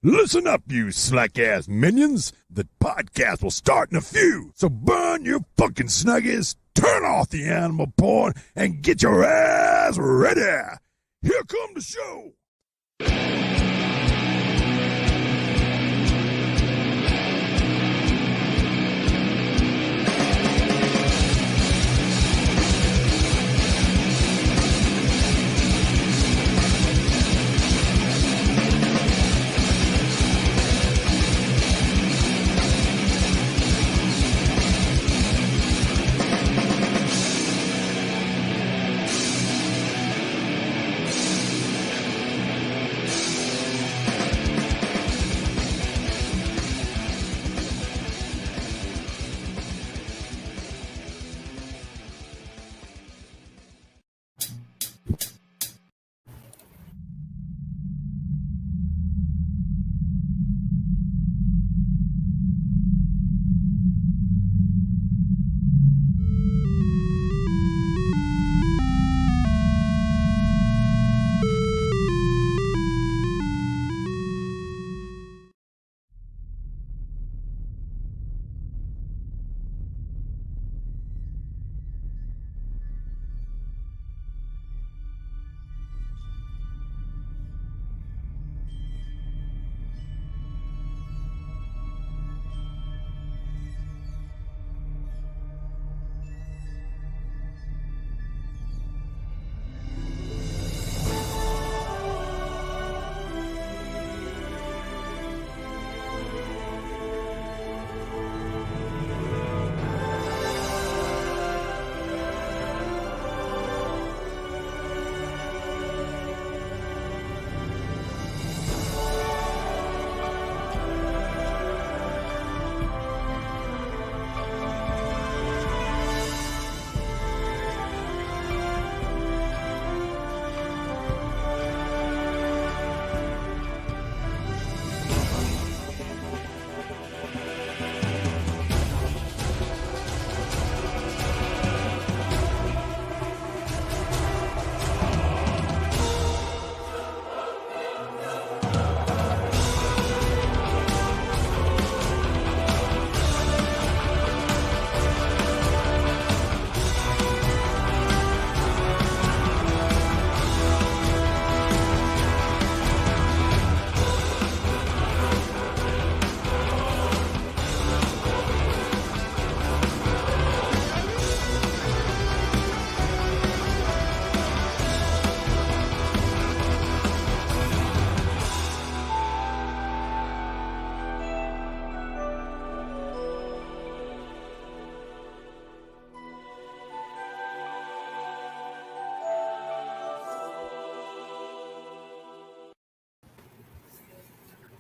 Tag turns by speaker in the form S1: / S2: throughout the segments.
S1: Listen up, you slack-ass minions. The podcast will start in a few. So burn your fucking snuggies, turn off the animal porn, and get your ass ready. Here come the show.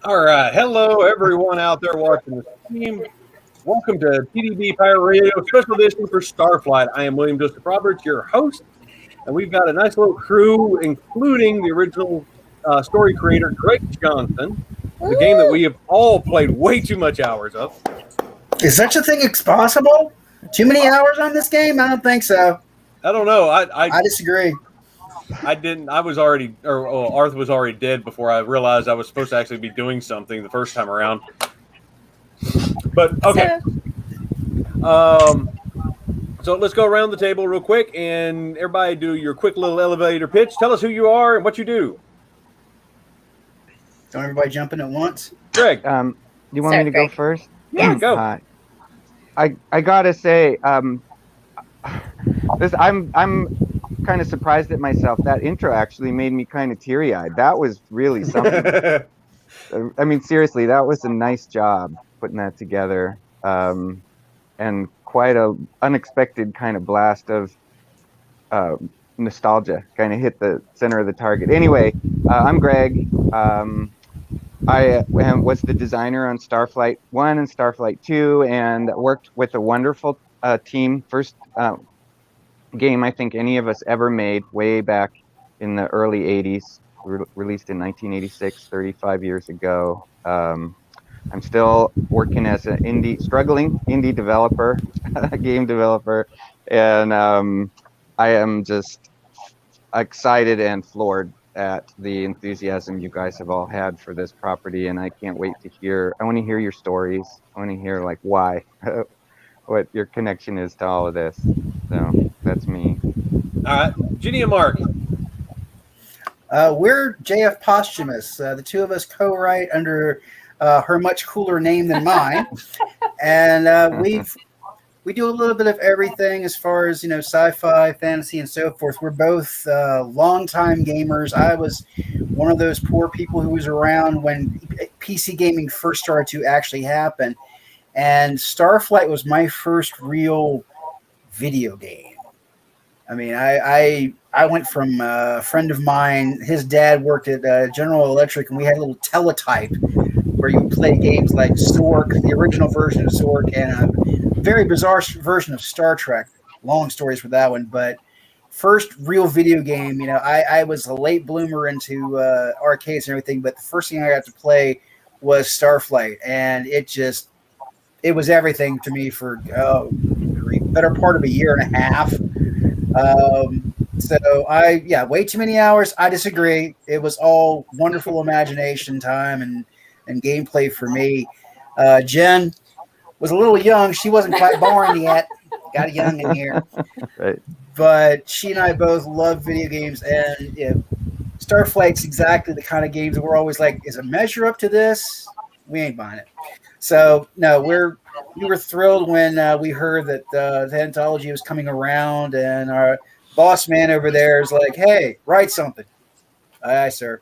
S2: All right. Hello, everyone out there watching the stream. Welcome to TDB Pirate Radio, special edition for Starflight. I am William Joseph Roberts, your host, and we've got a nice little crew, including the original story creator, Greg Johnson, the game that we have all played way too much hours of.
S3: Is such a thing possible? Too many hours on this game? I don't think so.
S2: I don't know.
S3: I disagree.
S2: I didn't. I was already, Arthur was already dead before I realized I was supposed to actually be doing something the first time around. But okay. So let's go around the table real quick, and everybody do your quick little elevator pitch. Tell us who you are and what you do.
S3: Don't everybody jump in at once.
S2: Greg,
S4: you want me to go first?
S2: Yeah, go.
S4: I gotta say, I'm kind of surprised at myself. That intro actually made me kind of teary-eyed. That was really something. I mean, seriously, that was a nice job putting that together, and quite a unexpected kind of blast of nostalgia. Kind of hit the center of the target. Anyway, I'm Greg. I was the designer on Starflight 1 and Starflight 2, and worked with a wonderful team. First game I think any of us ever made, way back in the early 80s, released in 1986, 35 years ago. I'm still working as an struggling indie developer, game developer, and I am just excited and floored at the enthusiasm you guys have all had for this property, and I can't wait to hear. I want to hear your stories. I want to hear like why, what your connection is to all of this. So that's me.
S2: All right, Ginny and Mark.
S3: We're JF Posthumous. The two of us co-write under her much cooler name than mine, and we do a little bit of everything as far as sci-fi, fantasy, and so forth. We're both longtime gamers. I was one of those poor people who was around when PC gaming first started to actually happen, and Starflight was my first real video game. I mean, I went from a friend of mine. His dad worked at General Electric, and we had a little teletype where you play games like Zork, the original version of Zork, and a very bizarre version of Star Trek. Long stories for that one, but first real video game. I was a late bloomer into arcades and everything, but the first thing I got to play was Starflight, and it was everything to me for better part of a year and a half. Way too many hours. I disagree. It was all wonderful imagination time and gameplay for me. Jen was a little young. She wasn't quite born yet. Got a young in here.
S4: Right.
S3: But she and I both love video games, and Starflight's exactly the kind of games that we're always like, is a measure up to this? We ain't buying it. So no, we were thrilled when we heard that the anthology was coming around, and our boss man over there is like, "Hey, write something." Aye, sir.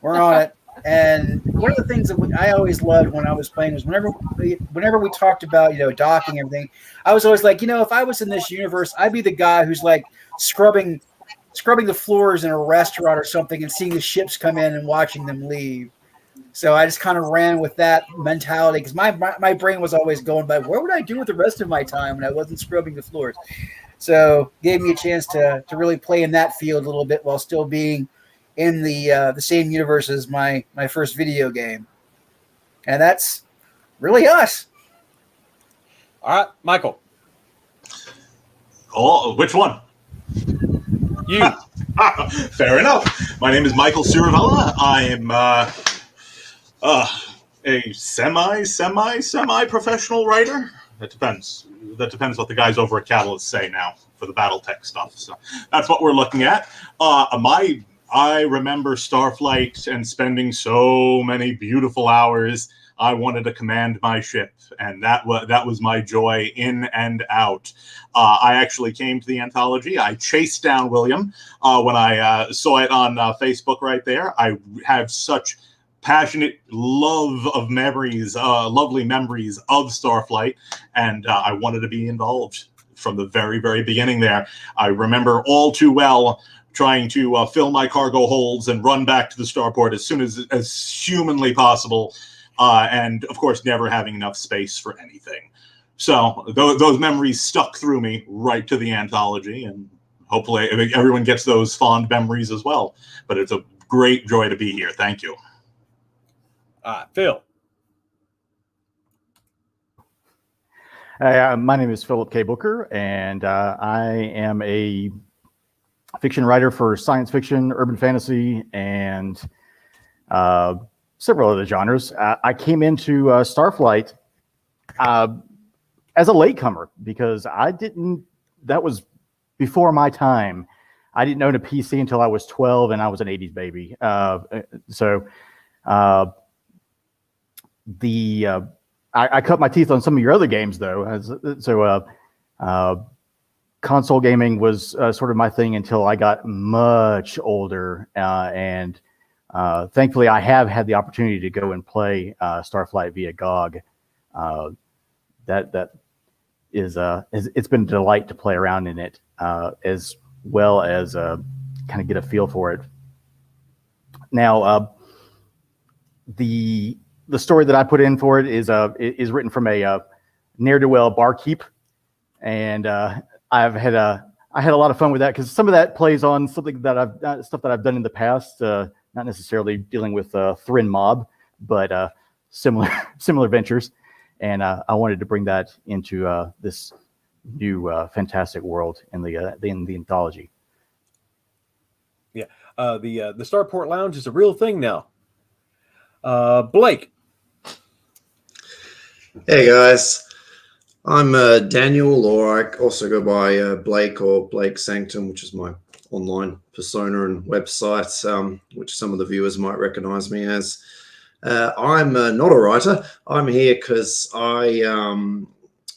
S3: We're on it. And one of the things that I always loved when I was playing was whenever we talked about docking and everything, I was always like, if I was in this universe, I'd be the guy who's like scrubbing the floors in a restaurant or something and seeing the ships come in and watching them leave. So I just kind of ran with that mentality because my brain was always going by, what would I do with the rest of my time when I wasn't scrubbing the floors? So gave me a chance to really play in that field a little bit while still being in the same universe as my first video game. And that's really us.
S2: All right, Michael.
S5: Oh, which one?
S2: You.
S5: Fair enough. My name is Michael Ciravella. I am a semi-professional writer. That depends what the guys over at Catalyst say now for the BattleTech stuff. So that's what we're looking at. I remember Starflight and spending so many beautiful hours. I wanted to command my ship, and that was my joy in and out. I actually came to the anthology. I chased down William when I saw it on Facebook right there. I have such passionate love of memories, lovely memories of Starflight, and I wanted to be involved from the very, very beginning there. I remember all too well trying to fill my cargo holds and run back to the starport as soon as humanly possible, and of course never having enough space for anything. So those memories stuck through me right to the anthology, and hopefully everyone gets those fond memories as well. But it's a great joy to be here. Thank you.
S2: Phil.
S6: Hi, my name is Philip K. Booker, and I am a fiction writer for science fiction, urban fantasy, and several other genres. I came into Starflight as a latecomer because that was before my time. I didn't own a PC until I was 12, and I was an 80s baby. I cut my teeth on some of your other games, though. Console gaming was sort of my thing until I got much older, and thankfully I have had the opportunity to go and play Starflight via GOG. That is it's been a delight to play around in it, as well as kind of get a feel for it. Now, the story that I put in for it is written from a ne'er-do-well barkeep, and I had a lot of fun with that because some of that plays on something that stuff that I've done in the past, not necessarily dealing with Thrin Mob, but similar ventures, and I wanted to bring that into this new fantastic world in the anthology.
S2: Yeah. The Starport Lounge is a real thing now. Blake.
S7: Hey guys, I'm Daniel, or I also go by Blake or Blake Sanctum, which is my online persona and website, which some of the viewers might recognize me as. I'm not a writer. I'm here because I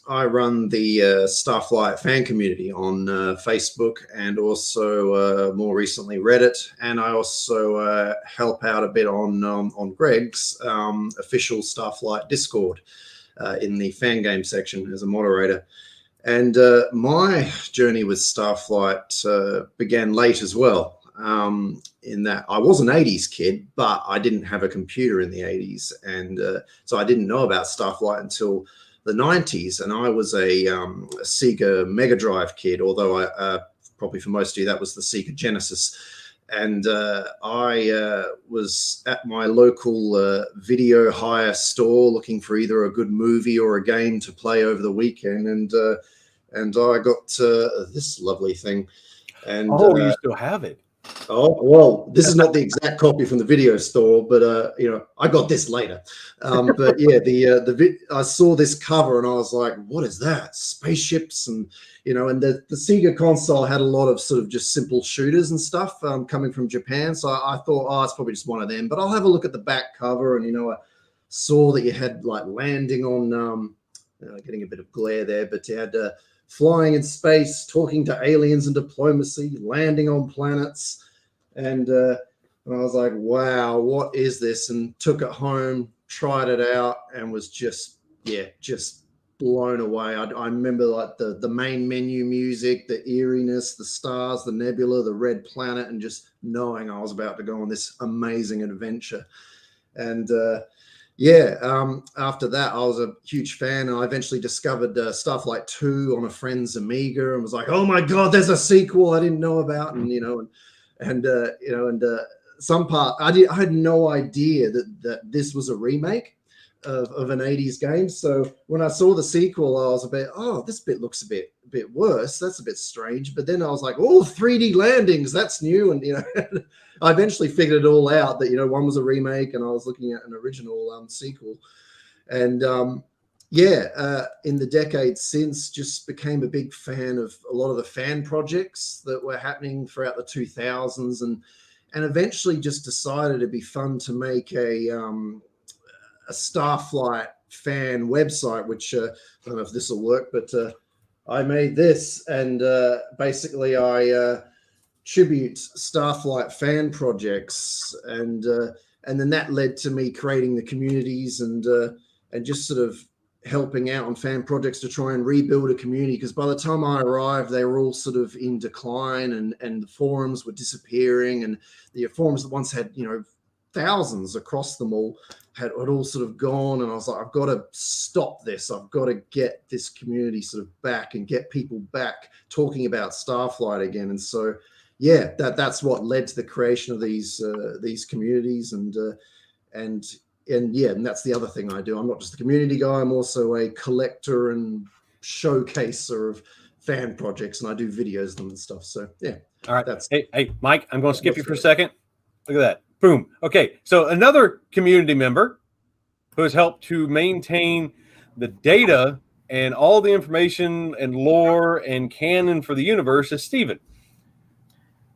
S7: run the Starflight fan community on Facebook and also more recently Reddit, and I also help out a bit on Greg's official Starflight Discord in the fan game section as a moderator. And my journey with Starflight began late as well. In that I was an 80s kid, but I didn't have a computer in the 80s, and so I didn't know about Starflight until the 90s, and I was a Sega Mega Drive kid, although I probably for most of you that was the Sega Genesis. And I was at my local video hire store looking for either a good movie or a game to play over the weekend, and I got this lovely thing. And
S2: You still have it.
S7: Oh, well, this is not the exact copy from the video store, but I got this later. But yeah, I saw this cover and I was like, what is that? Spaceships and and the Sega console had a lot of sort of just simple shooters and stuff coming from Japan. So I thought, oh, it's probably just one of them. But I'll have a look at the back cover, and I saw that you had like landing on getting a bit of glare there, but you had flying in space, talking to aliens and diplomacy, landing on planets. And I was like, wow, what is this? And took it home, tried it out, and was just blown away. I remember like the main menu music, the eeriness, the stars, the nebula, the red planet, and just knowing I was about to go on this amazing adventure. And after that, I was a huge fan, and I eventually discovered Starflight 2 on a friend's Amiga, and was like, "Oh my god, there's a sequel I didn't know about!" And some part I had no idea that this was a remake of an 80s game. So when I saw the sequel, I was a bit, oh, this bit looks a bit worse. That's a bit strange. But then I was like, oh, 3D landings, that's new, and I eventually figured it all out that one was a remake, and I was looking at an original sequel. And in the decades since, just became a big fan of a lot of the fan projects that were happening throughout the 2000s, and eventually just decided it'd be fun to make a Starflight fan website, which I don't know if this will work, but I made this, and basically I tribute Starflight fan projects, and then that led to me creating the communities and just sort of helping out on fan projects to try and rebuild a community, because by the time I arrived, they were all sort of in decline, and the forums were disappearing, and the forums that once had thousands across them all had all sort of gone. And I was like, I've got to stop this. I've got to get this community sort of back and get people back talking about Starflight again. And so that's what led to the creation of these communities, and that's the other thing I do. I'm not just a community guy, I'm also a collector and showcaser of fan projects, and I do videos of them and stuff. So yeah.
S2: All right. Hey, Mike, I'm going to skip you for a second. Look at that. Boom. Okay. So another community member who has helped to maintain the data and all the information and lore and canon for the universe is Steven.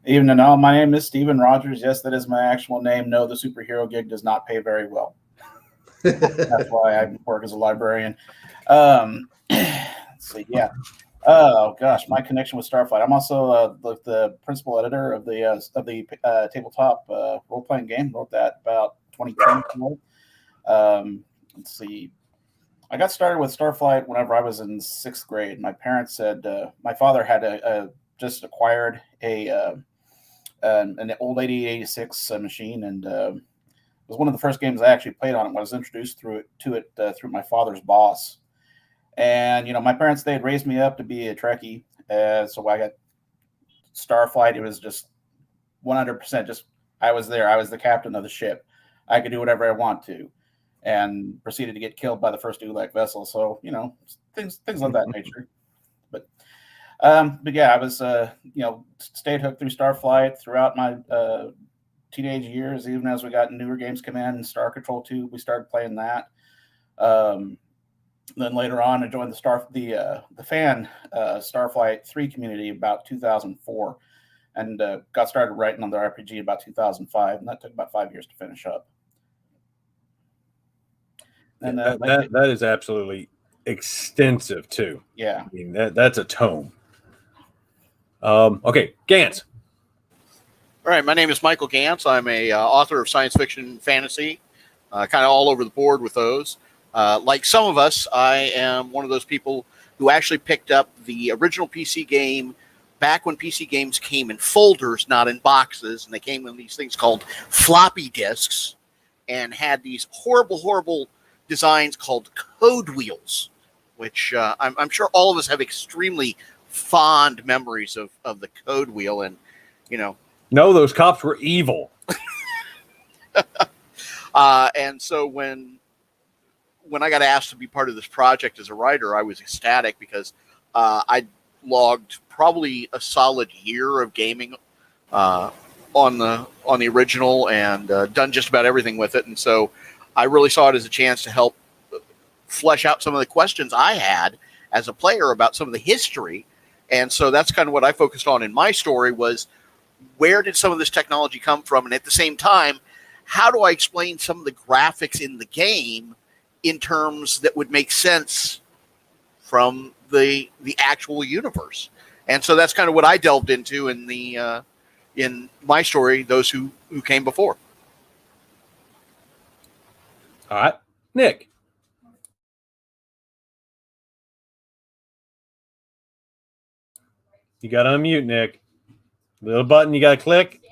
S8: Even though my name is Steven Rogers. Yes, that is my actual name. No, the superhero gig does not pay very well. That's why I work as a librarian. Let's see. Yeah. Oh gosh, my connection with Starflight. I'm also the principal editor of the tabletop role playing game. Wrote that about 2010. Let's see. I got started with Starflight whenever I was in 6th grade. My parents said my father had just acquired an old 8086 machine, and it was one of the first games I actually played on it. When I was introduced to it through my father's boss. And, my parents, they had raised me up to be a Trekkie. So I got Starflight. It was just 100% just, I was there. I was the captain of the ship. I could do whatever I want to, and proceeded to get killed by the first Ulak vessel. So, things of that nature. But But yeah, I was, stayed hooked through Starflight throughout my teenage years. Even as we got newer games come in, Star Control 2, we started playing that. Then later on, I joined the fan Starflight 3 community about 2004, and got started writing on the RPG about 2005, and that took about 5 years to finish up. And
S2: that is absolutely extensive too.
S8: Yeah,
S2: I mean that's a tome. Okay, Gantz.
S9: All right, my name is Michael Gantz. I'm a author of science fiction and fantasy, kind of all over the board with those. Like some of us, I am one of those people who actually picked up the original PC game back when PC games came in folders, not in boxes, and they came in these things called floppy disks and had these horrible, horrible designs called code wheels, which I'm sure all of us have extremely fond memories of the code wheel. And,
S2: No, those cops were evil.
S9: And so when I got asked to be part of this project as a writer, I was ecstatic because I logged probably a solid year of gaming on the original and done just about everything with it. And so I really saw it as a chance to help flesh out some of the questions I had as a player about some of the history. And so that's kind of what I focused on in my story was where did some of this technology come from? And at the same time, how do I explain some of the graphics in the game in terms that would make sense from the actual universe? And so that's kind of what I delved into in my story, those who came before.
S2: All right, Nick. You got to unmute, Nick. Little button you got to click.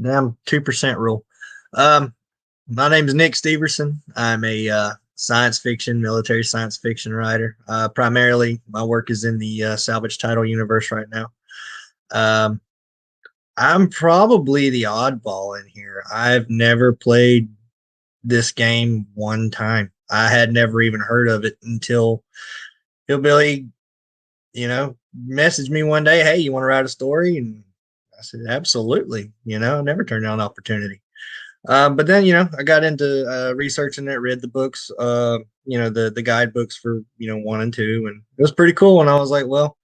S10: Damn 2% rule. My name is Nick Steverson. I'm a science fiction, military science fiction writer. Primarily, my work is in the salvage title universe right now. I'm probably the oddball in here. I've never played this game one time. I had never even heard of it until Hillbilly, messaged me one day, hey, you want to write a story? And I said, absolutely. I never turned down an opportunity. But then, I got into researching it, read the books, the guidebooks for, 1 and 2. And it was pretty cool. And I was like, well,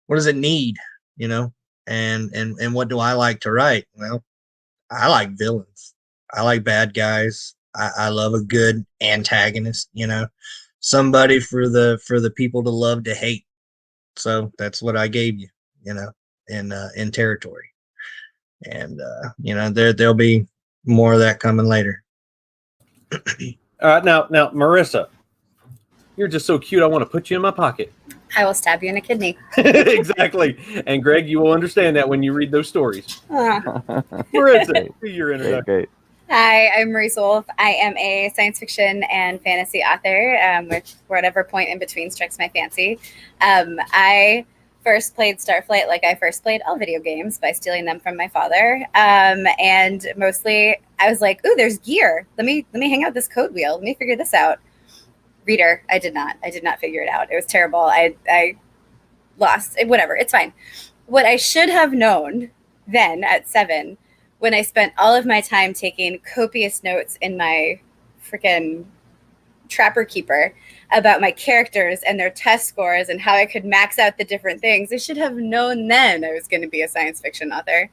S10: what does it need? And what do I like to write? Well, I like villains. I like bad guys. I love a good antagonist, somebody for the people to love to hate. So that's what I gave you, in territory. And there'll be more of that coming later.
S2: All right, now Marissa, you're just so cute. I want to put you in my pocket.
S11: I will stab you in a kidney.
S2: Exactly. And Greg, you will understand that when you read those stories. Marissa, do your introduction.
S4: Great.
S11: Hi, I'm Maurice Wolf. I am a science fiction and fantasy author, which whatever point in between strikes my fancy. I first played Starflight like I first played all video games by stealing them from my father. And mostly I was like, ooh, there's gear. Let me hang out this code wheel. Let me figure this out. Reader, I did not figure it out. It was terrible. I lost. Whatever. It's fine. What I should have known then at 7, when I spent all of my time taking copious notes in my freaking Trapper Keeper about my characters and their test scores and how I could max out the different things, I should have known then I was going to be a science fiction author.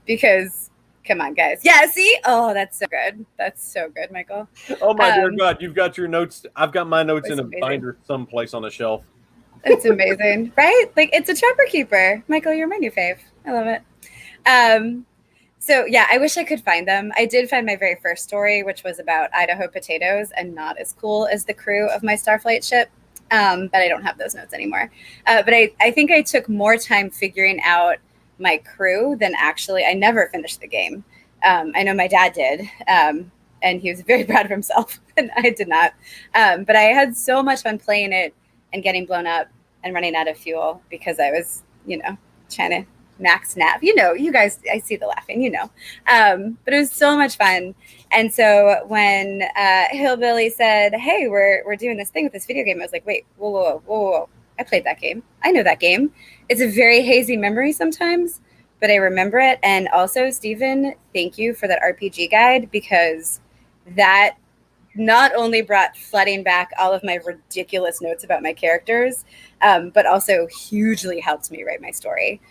S11: Because, come on, guys. Yeah, see? Oh, that's so good. That's so good, Michael.
S2: Oh, my dear God. You've got your notes. I've got my notes in a binder someplace on a shelf.
S11: It's amazing, right? Like, it's a Trapper Keeper. Michael, you're my new fave. I love it. So, yeah, I wish I could find them. I did find my very first story, which was about Idaho potatoes and not as cool as the crew of my Starflight ship. But I don't have those notes anymore. But I think I took more time figuring out my crew than actually. I never finished the game. I know my dad did, and he was very proud of himself, and I did not. But I had so much fun playing it and getting blown up and running out of fuel because I was, trying to Max Nav. You know, you guys, I see the laughing, you know. But it was so much fun. And so when Hillbilly said, hey, we're doing this thing with this video game, I was like, wait, whoa. I played that game. I know that game. It's a very hazy memory sometimes, but I remember it. And also, Stephen, thank you for that RPG guide, because that not only brought flooding back all of my ridiculous notes about my characters, but also hugely helped me write my story,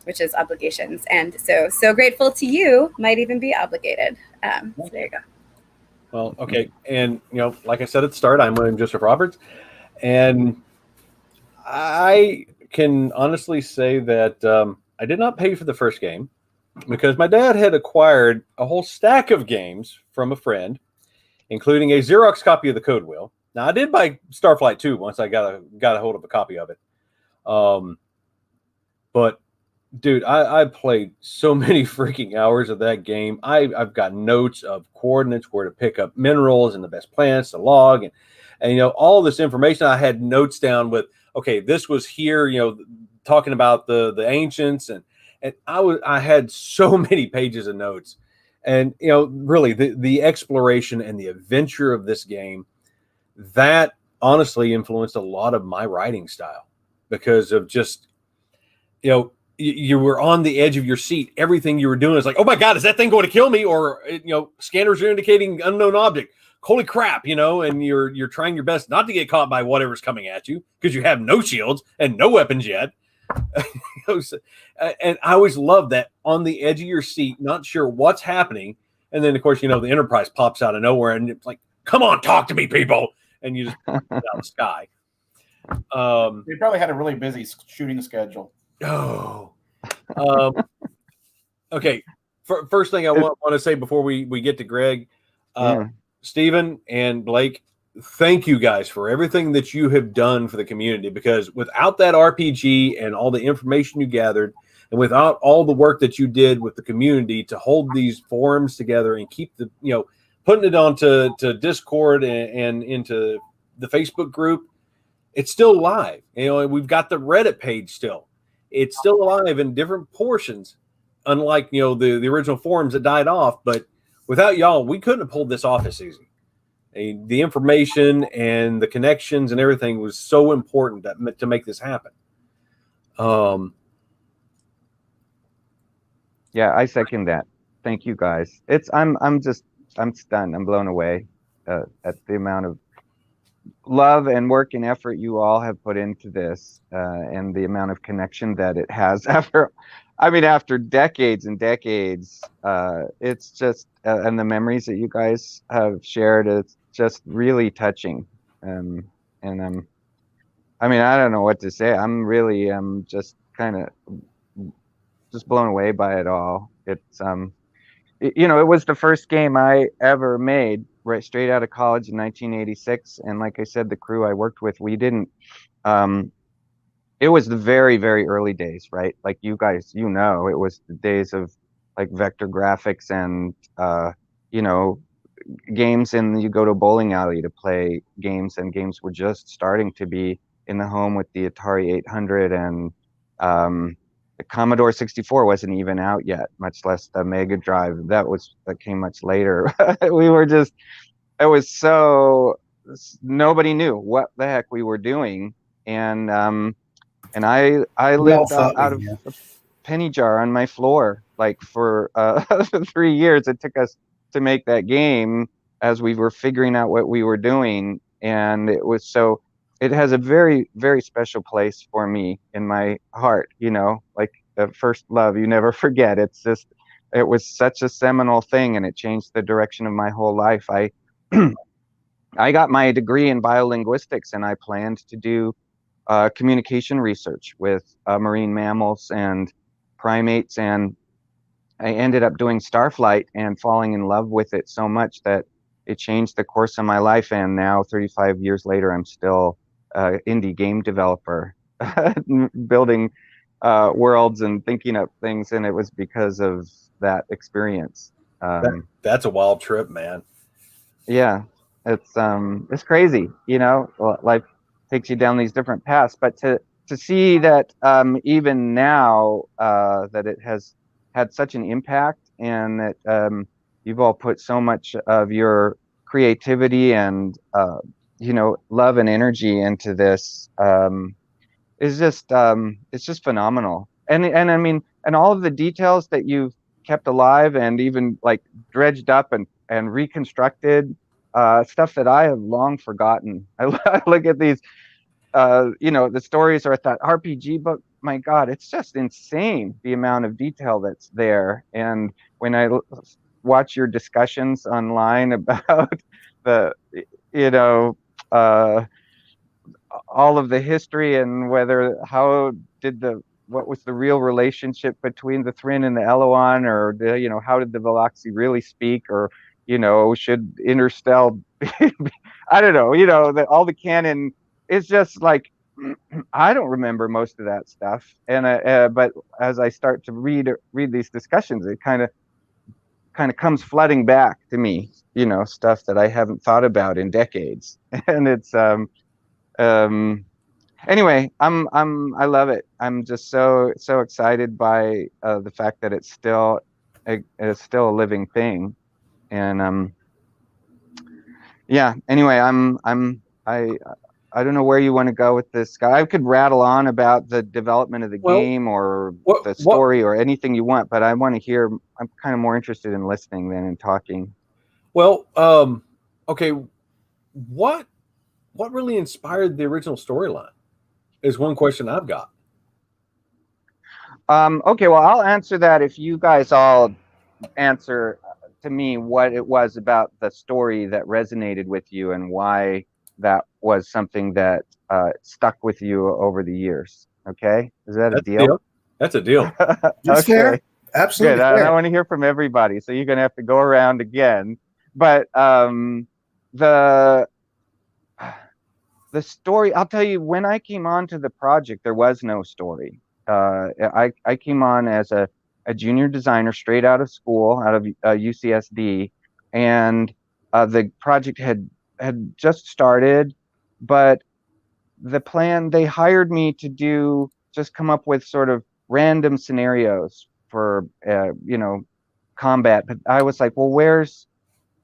S11: which is obligations. And so grateful to you, might even be obligated. So there you go.
S2: Well, okay. And, you know, like I said at the start, I'm William Joseph Roberts. And I can honestly say that I did not pay for the first game because my dad had acquired a whole stack of games from a friend, including a Xerox copy of the Code Wheel. Now, I did buy Starflight 2 once I got a hold of a copy of it. But, dude, I played so many freaking hours of that game. I've got notes of coordinates, where to pick up minerals and the best plants to log. And you know, all this information, I had notes down with, okay, this was here, you know, talking about the ancients. And I had so many pages of notes. And, you know, really the exploration and the adventure of this game, that honestly influenced a lot of my writing style, because of just, you know, you were on the edge of your seat. Everything you were doing is like, oh my God, is that thing going to kill me? Or, you know, scanners are indicating unknown object. Holy crap, you know, and you're trying your best not to get caught by whatever's coming at you, because you have no shields and no weapons yet. And I always loved that, on the edge of your seat, not sure what's happening. And then, of course, you know, the Enterprise pops out of nowhere and it's like, come on, talk to me, people. And you just pop it out of the sky.
S8: They probably had a really busy shooting schedule.
S2: Oh. Okay. First thing I want to say before we get to Greg, Stephen and Blake, thank you guys for everything that you have done for the community, because without that RPG and all the information you gathered, and without all the work that you did with the community to hold these forums together and keep the, you know, putting it onto Discord and into the Facebook group, it's still live. You know, we've got the Reddit page still. It's still alive in different portions, unlike, you know, the original forums that died off. But without y'all, we couldn't have pulled this off this season. The information and the connections and everything was so important to make this happen.
S4: Yeah, I second that. Thank you guys. I'm stunned. I'm blown away at the amount of love and work and effort you all have put into this, and the amount of connection that it has after decades and decades. It's just, and the memories that you guys have shared, it's just really touching. And I don't know what to say. I'm really just kind of just blown away by it all. It's you know, it was the first game I ever made right straight out of college in 1986, and like I said, the crew I worked with, we didn't it was the very, very early days, right? Like you guys, you know, it was the days of like vector graphics and you know, games, and you go to a bowling alley to play games, and games were just starting to be in the home with the Atari 800, and the Commodore 64 wasn't even out yet, much less the Mega Drive. That came much later. We were just, it was so, nobody knew what the heck we were doing. And I lived out of a penny jar on my floor, like for 3 years. It took us to make that game as we were figuring out what we were doing. And it has a very, very special place for me in my heart, you know, like the first love you never forget. It's just, it was such a seminal thing, and it changed the direction of my whole life. I got my degree in biolinguistics, and I planned to do communication research with marine mammals and primates, and I ended up doing Starflight and falling in love with it so much that it changed the course of my life. And now 35 years later, I'm still indie game developer, building worlds and thinking up things, and it was because of that experience.
S2: That's a wild trip, man.
S4: Yeah, it's crazy, you know. Life takes you down these different paths, but to see that even now that it has had such an impact, and that you've all put so much of your creativity and love and energy into this is just it's just phenomenal. And I mean, and all of the details that you've kept alive and even like dredged up and reconstructed, stuff that I have long forgotten. I look at these the stories are at that RPG book. My God, it's just insane the amount of detail that's there. And when I watch your discussions online about the, you know, uh, all of the history and what was the real relationship between the Thrin and the Eloan, or how did the Veloxi really speak, or should Interstell I don't know, all the canon is just like I don't remember most of that stuff, and but as I start to read these discussions, it kind of comes flooding back to me, stuff that I haven't thought about in decades, and it's anyway, I love it. I'm just so excited by the fact that it's still a living thing, and yeah. Anyway, I don't know where you want to go with this guy. I could rattle on about the development of the game or the story or anything you want, but I want to hear. I'm kind of more interested in listening than in talking.
S2: Well, okay. What really inspired the original storyline is one question I've got.
S4: Okay, well, I'll answer that if you guys all answer to me what it was about the story that resonated with you and why that was something that stuck with you over the years. Okay, is that a deal?
S2: That's a deal.
S3: That's
S4: okay.
S3: Fair. Absolutely.
S4: Good.
S3: Fair.
S4: I want to hear from everybody, so you're going to have to go around again. But the story, I'll tell you, when I came onto the project, there was no story. I came on as a junior designer straight out of school, out of UCSD, and the project had just started, but the plan, they hired me to just come up with sort of random scenarios for combat. But I was like, well, where's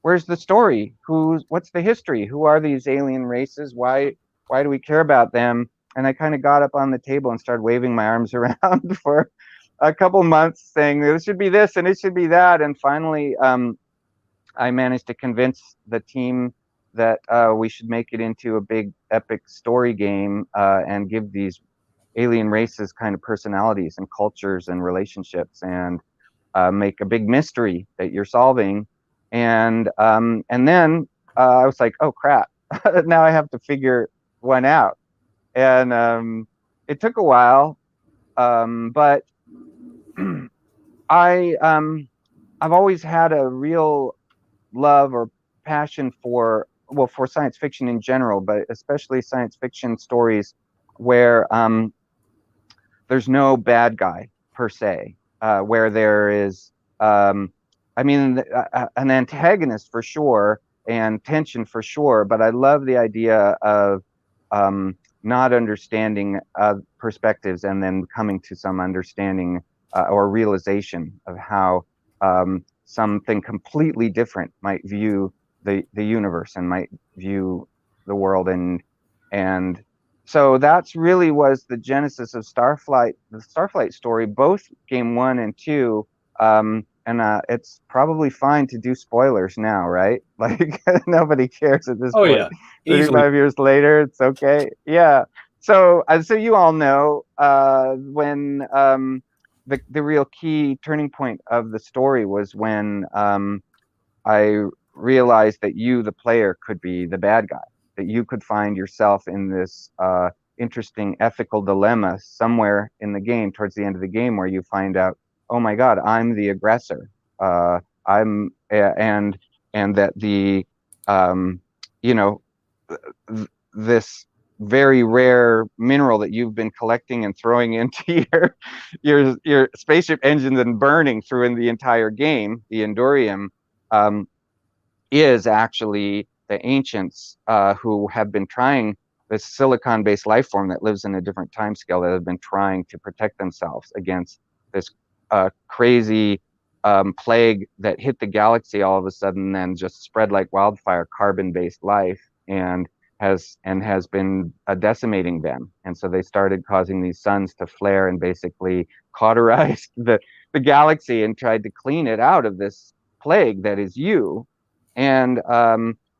S4: the story? What's the history? Who are these alien races? Why do we care about them? And I kind of got up on the table and started waving my arms around for a couple months, saying it should be this and it should be that. And finally, I managed to convince the team that we should make it into a big epic story game and give these alien races kind of personalities and cultures and relationships, and make a big mystery that you're solving. And then I was like, oh crap, now I have to figure one out. And it took a while, but I've always had a real love or passion for science fiction in general, but especially science fiction stories where there's no bad guy per se, where there is an antagonist for sure and tension for sure, but I love the idea of not understanding perspectives and then coming to some understanding or realization of how something completely different might view the universe and might view the world, and so that's really was the genesis of Starflight, the Starflight story, both game 1 and 2. And it's probably fine to do spoilers now, right? Like nobody cares at this point.
S2: Yeah,
S4: 35 years later, it's okay. Yeah. So you all know when the real key turning point of the story was when I realized that you, the player, could be the bad guy, that you could find yourself in this interesting ethical dilemma somewhere in the game, towards the end of the game, where you find out, oh my God, I'm the aggressor. And that the this very rare mineral that you've been collecting and throwing into your spaceship engines and burning through in the entire game, the Endurium, is actually the ancients who have been trying this silicon-based life form that lives in a different time scale that have been trying to protect themselves against this crazy plague that hit the galaxy all of a sudden and just spread like wildfire, carbon-based life, and has been decimating them. And so they started causing these suns to flare and basically cauterized the galaxy and tried to clean it out of this plague that is you. And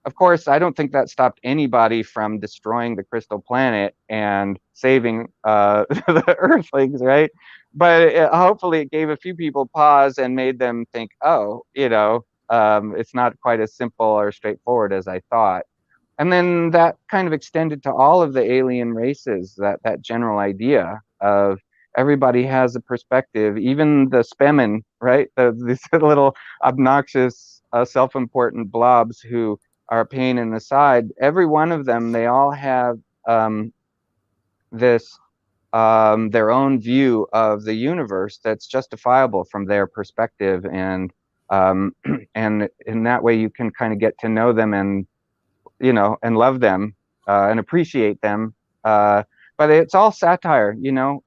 S4: of course, I don't think that stopped anybody from destroying the crystal planet and saving the Earthlings, right? But hopefully it gave a few people pause and made them think, oh, it's not quite as simple or straightforward as I thought. And then that kind of extended to all of the alien races, that general idea of everybody has a perspective, even the Spemen, right? These little obnoxious, self-important blobs who are a pain in the side. Every one of them, they all have this their own view of the universe that's justifiable from their perspective, and and in that way you can kind of get to know them and and love them and appreciate them. But it's all satire.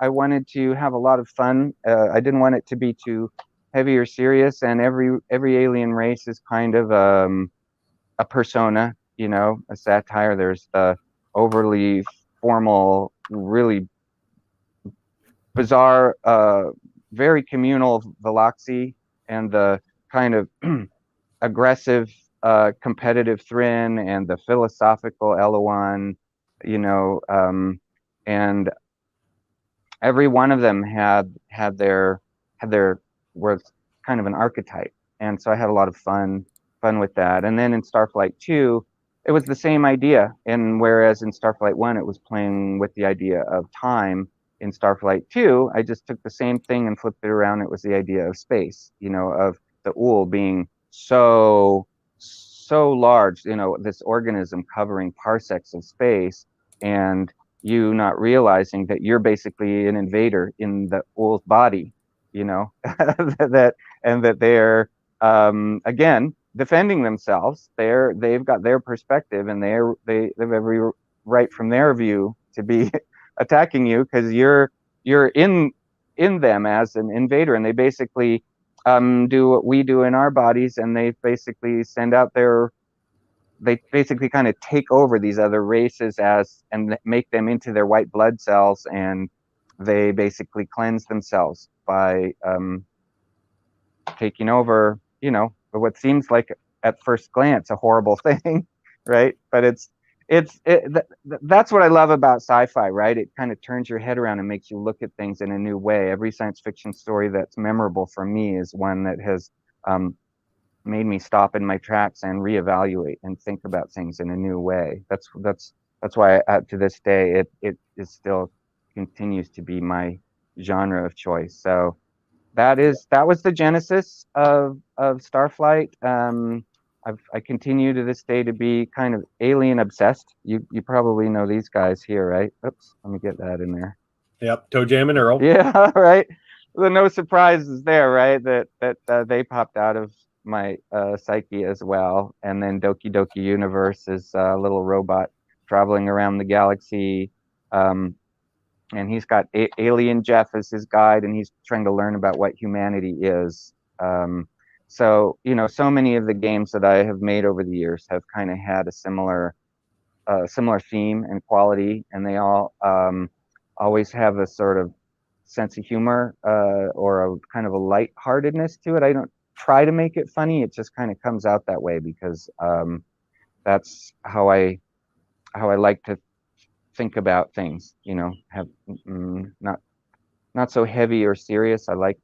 S4: I wanted to have a lot of fun. I didn't want it to be too heavy or serious. And every alien race is kind of a persona, a satire. There's the overly formal, really bizarre, very communal Veloxy, and the kind of aggressive, competitive Thrin, and the philosophical Eloan, and every one of them had their was kind of an archetype, and so I had a lot of fun with that. And then in Starflight 2, it was the same idea, and whereas in Starflight 1 it was playing with the idea of time, in Starflight 2 I just took the same thing and flipped it around. It was the idea of space, of the Ool being so large, this organism covering parsecs of space, and you not realizing that you're basically an invader in the Ool's body, that they're again defending themselves. They've got their perspective, and they have every right from their view to be attacking you because you're in them as an invader, and they basically do what we do in our bodies, and they basically they basically kind of take over these other races and make them into their white blood cells, and they basically cleanse themselves by taking over, what seems like at first glance a horrible thing, right? But that's what I love about sci-fi, right? It kind of turns your head around and makes you look at things in a new way. Every science fiction story that's memorable for me is one that has made me stop in my tracks and reevaluate and think about things in a new way. That's why to this day it is still continues to be my genre of choice. So that was the genesis of Starflight. I continue to this day to be kind of alien obsessed. You probably know these guys here, right? Oops, let me get that in there.
S2: Yep, Toe Jam and Earl.
S4: Yeah, right. Well, no surprises there, right? That they popped out of my psyche as well. And then Doki Doki Universe is a little robot traveling around the galaxy, and he's got Alien Jeff as his guide, and he's trying to learn about what humanity is. So so many of the games that I have made over the years have kind of had a similar theme and quality, and they all always have a sort of sense of humor or a kind of a lightheartedness to it. I don't try to make it funny; it just kind of comes out that way because that's how I like to think about things. Have not so heavy or serious. I like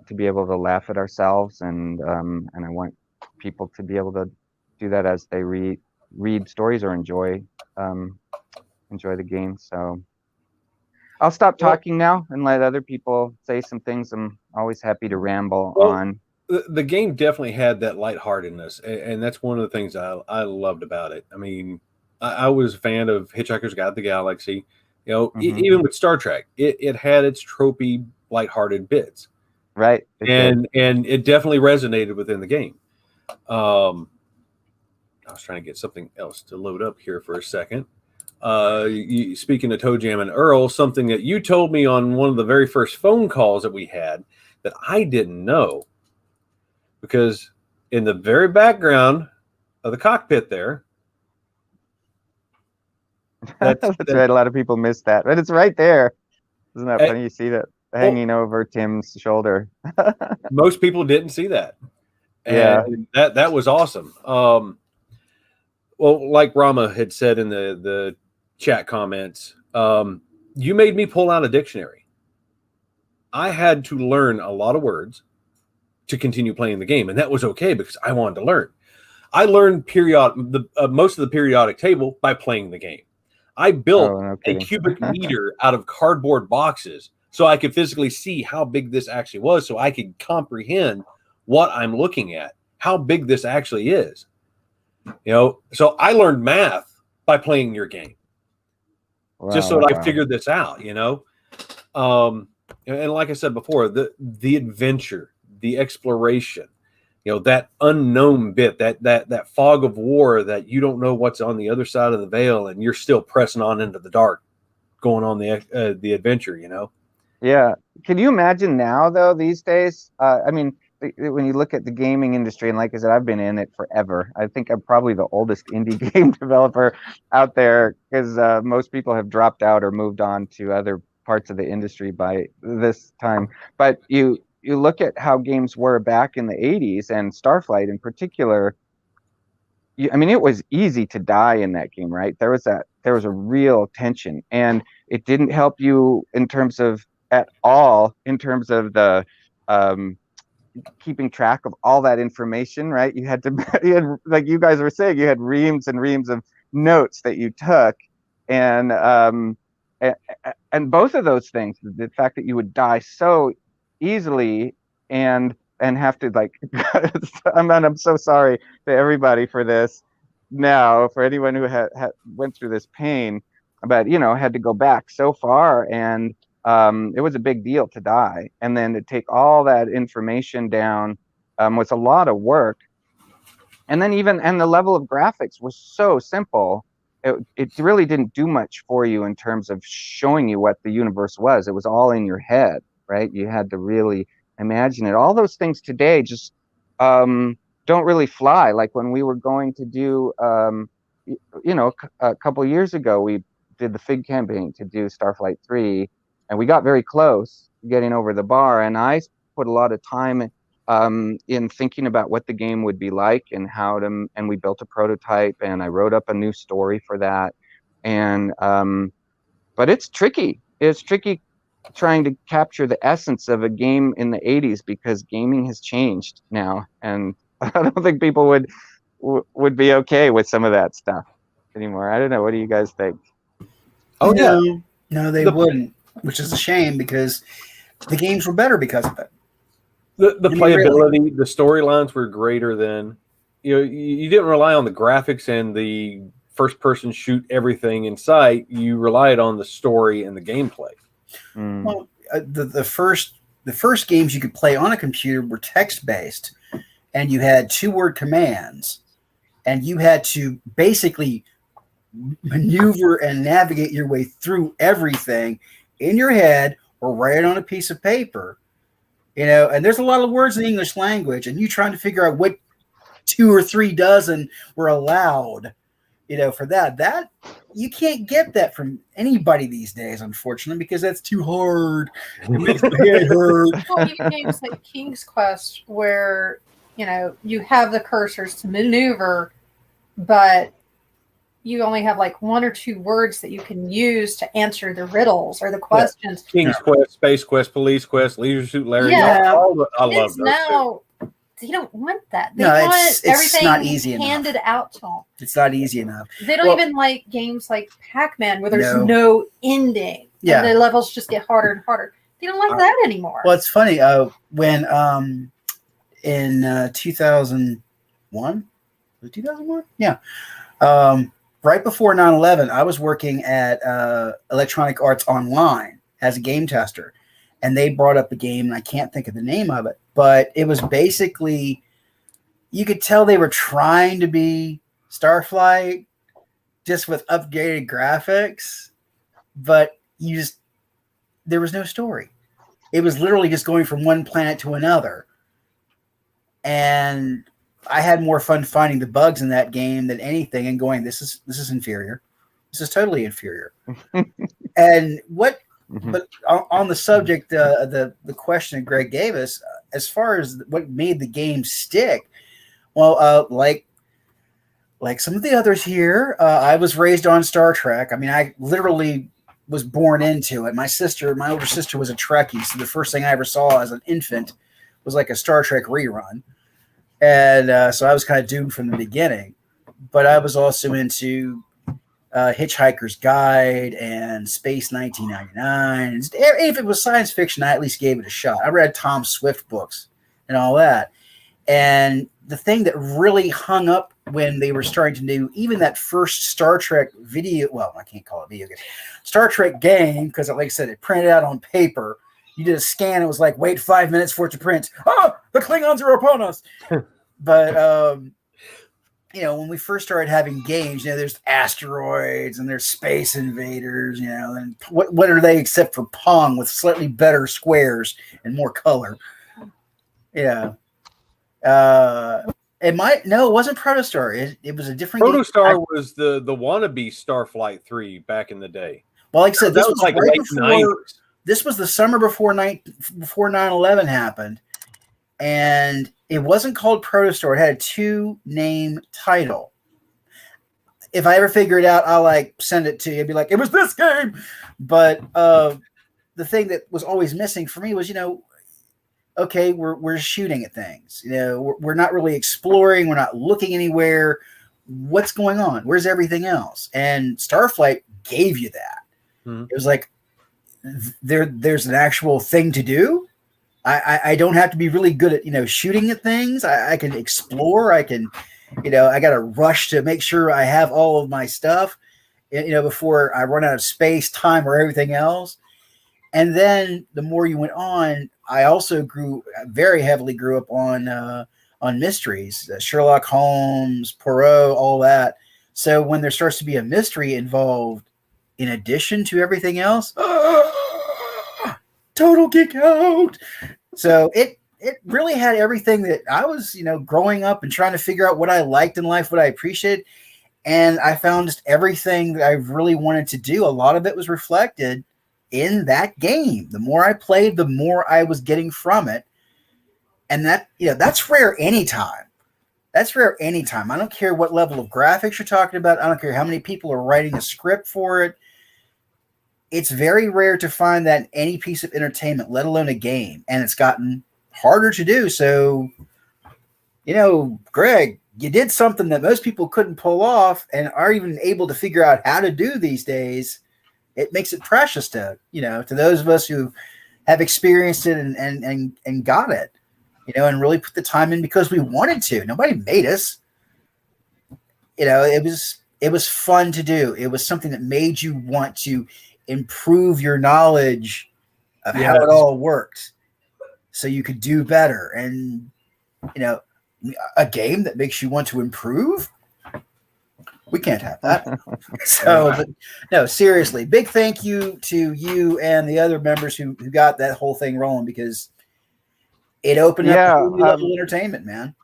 S4: to be able to laugh at ourselves, and I want people to be able to do that as they read stories or enjoy the game. So I'll stop talking now and let other people say some things. I'm always happy to ramble on.
S2: The game definitely had that lightheartedness, and that's one of the things I loved about it. I mean, I was a fan of Hitchhiker's Guide to the Galaxy. Even with Star Trek, it had its tropey, lighthearted bits.
S4: Right.
S2: And it definitely resonated within the game. I was trying to get something else to load up here for a second. Speaking of Toe Jam and Earl, something that you told me on one of the very first phone calls that we had that I didn't know, because in the very background of the cockpit there,
S4: That's right. A lot of people miss that, but it's right there. Isn't that funny? You see that hanging over Tim's shoulder.
S2: Most people didn't see that. And that was awesome. Well, like Rama had said in the chat comments, you made me pull out a dictionary. I had to learn a lot of words to continue playing the game, and that was okay because I wanted to learn. I learned most of the periodic table by playing the game. I built a cubic meter out of cardboard boxes so I could physically see how big this actually was, so I could comprehend what I'm looking at, how big this actually is. So I learned math by playing your game, just so that I figured this out. And like I said before, the adventure, the exploration, that unknown bit, that fog of war that you don't know what's on the other side of the veil, and you're still pressing on into the dark, going on the adventure.
S4: Yeah. Can you imagine now, though, these days? I mean, when you look at the gaming industry, and like I said, I've been in it forever. I think I'm probably the oldest indie game developer out there, because most people have dropped out or moved on to other parts of the industry by this time. But you look at how games were back in the 80s, and Starflight in particular. I mean, it was easy to die in that game, right? There was a real tension, and it didn't help you in terms of the keeping track of all that information, right? You had, like you guys were saying, you had reams and reams of notes that you took, and both of those things, the fact that you would die so easily and have to, like, I'm so sorry to everybody for this now, for anyone who went through this pain, but had to go back so far, and it was a big deal to die, and then to take all that information down was a lot of work. And then the level of graphics was so simple, it really didn't do much for you in terms of showing you what the universe was. It was all in your head, right? You had to really imagine it. All those things today just don't really fly. Like when we were going to do, a couple years ago, we did the FIG campaign to do Starflight 3, and we got very close getting over the bar. And I put a lot of time in thinking about what the game would be like and and we built a prototype, and I wrote up a new story for that. And but it's tricky. It's tricky trying to capture the essence of a game in the 80s, because gaming has changed now, and I don't think people would be okay with some of that stuff anymore. I don't know. What do you guys think?
S3: Oh, no, they wouldn't, which is a shame, because the games were better because of it.
S2: The playability, the storylines were greater than, you didn't rely on the graphics and the first person shoot everything in sight. You relied on the story and the gameplay.
S3: Well, the first games you could play on a computer were text based, and you had 2-word commands, and you had to basically maneuver and navigate your way through everything in your head or write it on a piece of paper. And there's a lot of words in the English language, and you trying to figure out what 2 or 3 dozen were allowed, for that you can't get that from anybody these days, unfortunately, because that's too hard. It makes my head hurt.
S12: Well, even games like King's Quest, where you have the cursors to maneuver, but you only have like 1 or 2 words that you can use to answer the riddles or the questions.
S2: Yeah. King's Quest, Space Quest, Police Quest, Leisure Suit Larry.
S12: Yeah.
S2: I love those
S12: now. They don't want that. They
S3: No,
S12: want
S3: it's
S12: everything
S3: not easy
S12: handed out to them.
S3: It's not easy enough.
S12: They don't even like games like Pac-Man where there's no ending.
S3: Yeah.
S12: And the levels just get harder and harder. They don't like that anymore.
S3: Well, it's funny. When in 2001, was it 2001? Yeah. Right before 9/11, I was working at Electronic Arts Online as a game tester, and they brought up a game, and I can't think of the name of it, but it was basically, you could tell they were trying to be Starflight, just with updated graphics, but there was no story. It was literally just going from one planet to another. And I had more fun finding the bugs in that game than anything and going, this is inferior. This is totally inferior. And what, but on the subject, the question that Greg gave us, as far as what made the game stick, well, like some of the others here, I was raised on Star Trek. I mean, I literally was born into it. My older sister was a Trekkie, so the first thing I ever saw as an infant was like a Star Trek rerun. And so I was kind of doomed from the beginning. But I was also into Hitchhiker's Guide and Space 1999. If it was science fiction, I at least gave it a shot. I read Tom Swift books and all that. And the thing that really hung up when they were starting to do even that first Star Trek video, well, I can't call it video game, Star Trek game, because like I said, it printed out on paper. You did a scan, it was like, wait 5 minutes for it to print. Oh, the Klingons are upon us. But, when we first started having games, there's asteroids and there's space invaders, and what are they except for Pong with slightly better squares and more color? Yeah. It wasn't Protostar. It was a different
S2: Protostar
S3: game.
S2: was the wannabe Starflight 3 back in the day.
S3: Well, like I said, this was
S2: like
S3: right
S2: late
S3: before.
S2: 90s.
S3: This was the summer before 9/11 happened, and it wasn't called Protostar. It had a 2-name title. If I ever figure it out, I'll send it to you. I'd be like, it was this game. But the thing that was always missing for me was, okay, we're shooting at things. We're not really exploring. We're not looking anywhere. What's going on? Where's everything else? And Starflight gave you that. It was like, there's an actual thing to do. I don't have to be really good at shooting at things. I can explore. I can, I got to rush to make sure I have all of my stuff, before I run out of space, time, or everything else. And then the more you went on, I also very heavily grew up on mysteries, Sherlock Holmes, Poirot, all that. So when there starts to be a mystery involved, in addition to everything else, total geek out. So it really had everything that I was, growing up and trying to figure out what I liked in life, what I appreciated. And I found just everything that I really wanted to do. A lot of it was reflected in that game. The more I played, the more I was getting from it. And that's rare anytime. That's rare anytime. I don't care what level of graphics you're talking about. I don't care how many people are writing a script for it. It's very rare to find that in any piece of entertainment, let alone a game. And it's gotten harder to do. So, Greg, you did something that most people couldn't pull off and are even able to figure out how to do these days. It makes it precious to those of us who have experienced it and got it, and really put the time in because we wanted to. Nobody made us. It was fun to do. It was something that made you want to improve your knowledge of how it all works so you could do better. And, a game that makes you want to improve, we can't have that. So, but no, seriously, big thank you to you and the other members who got that whole thing rolling, because it opened up a new level of entertainment, man.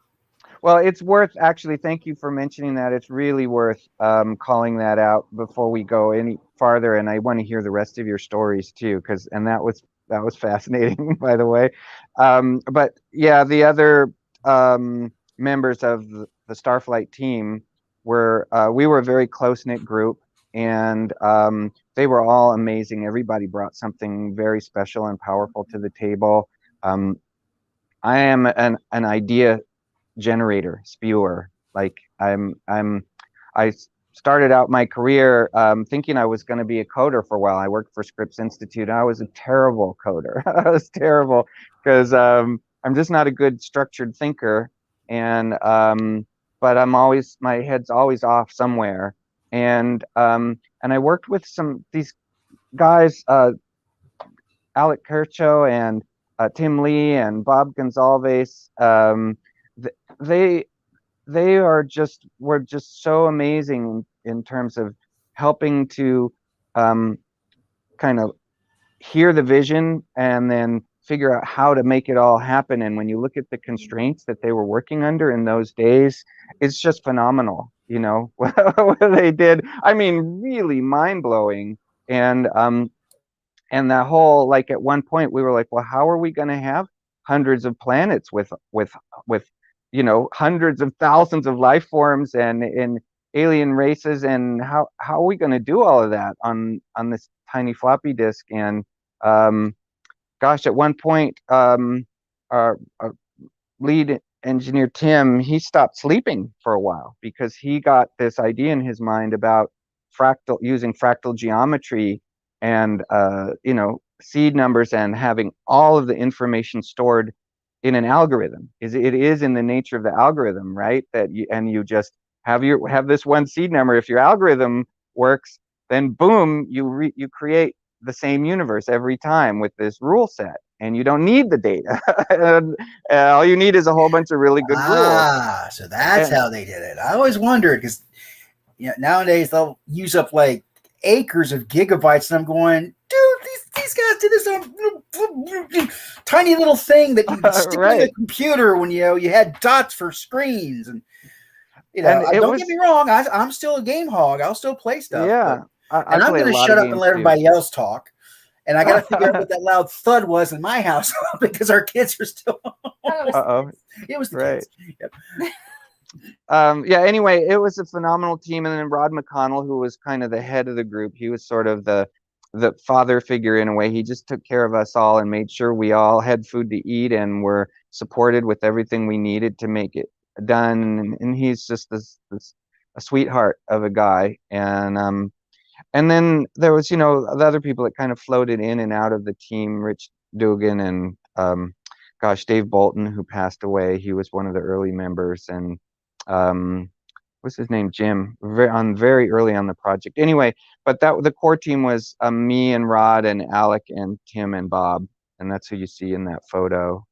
S4: Well, it's worth, actually, thank you for mentioning that. It's really worth calling that out before we go any farther. And I want to hear the rest of your stories too, and that was fascinating, by the way. But yeah, the other members of the Starflight team we were a very close-knit group, and they were all amazing. Everybody brought something very special and powerful to the table. I am an idea generator, spewer. Like I started out my career thinking I was going to be a coder for a while. I worked for Scripps Institute. I was a terrible coder. I was terrible because I'm just not a good structured thinker, and but my head's always off somewhere. And I worked with these guys, Alec Kircho and Tim Lee and Bob Gonzalez. They they were just so amazing in terms of helping to kind of hear the vision and then figure out how to make it all happen. And when you look at the constraints that they were working under in those days, it's just phenomenal, what they did. I mean, really mind-blowing. And that whole, like, at one point we were like, well, how are we going to have hundreds of planets with hundreds of thousands of life forms and in alien races, and how are we going to do all of that on this tiny floppy disk? And gosh, at one point, our lead engineer Tim, he stopped sleeping for a while because he got this idea in his mind about using fractal geometry and seed numbers and having all of the information stored in an algorithm. It is in the nature of the algorithm, right? That you just have this one seed number. If your algorithm works, then boom, you create the same universe every time with this rule set, and you don't need the data. All you need is a whole bunch of really good rules.
S3: So that's how they did it. I always wondered because nowadays they'll use up like acres of gigabytes, and I'm going, dude, these guys did this on tiny little thing that you could stick
S4: Right.
S3: in a computer when you had dots for screens, and don't get me wrong, I'm still a game hog. I'll still play stuff.
S4: Yeah,
S3: and I'm going to shut up and let everybody else talk. And I got to figure out what that loud thud was in my house because our kids are still. It was the kids. Yep.
S4: Anyway, it was a phenomenal team. And then Rod McConnell, who was kind of the head of the group, he was sort of the father figure in a way. He just took care of us all and made sure we all had food to eat and were supported with everything we needed to make it done. And he's just a sweetheart of a guy. And then there was, the other people that kind of floated in and out of the team, Rich Dugan and, Dave Bolton, who passed away. He was one of the early members. And what's his name? Jim, very early on the project. Anyway, but the core team was me and Rod and Alec and Tim and Bob. And that's who you see in that photo.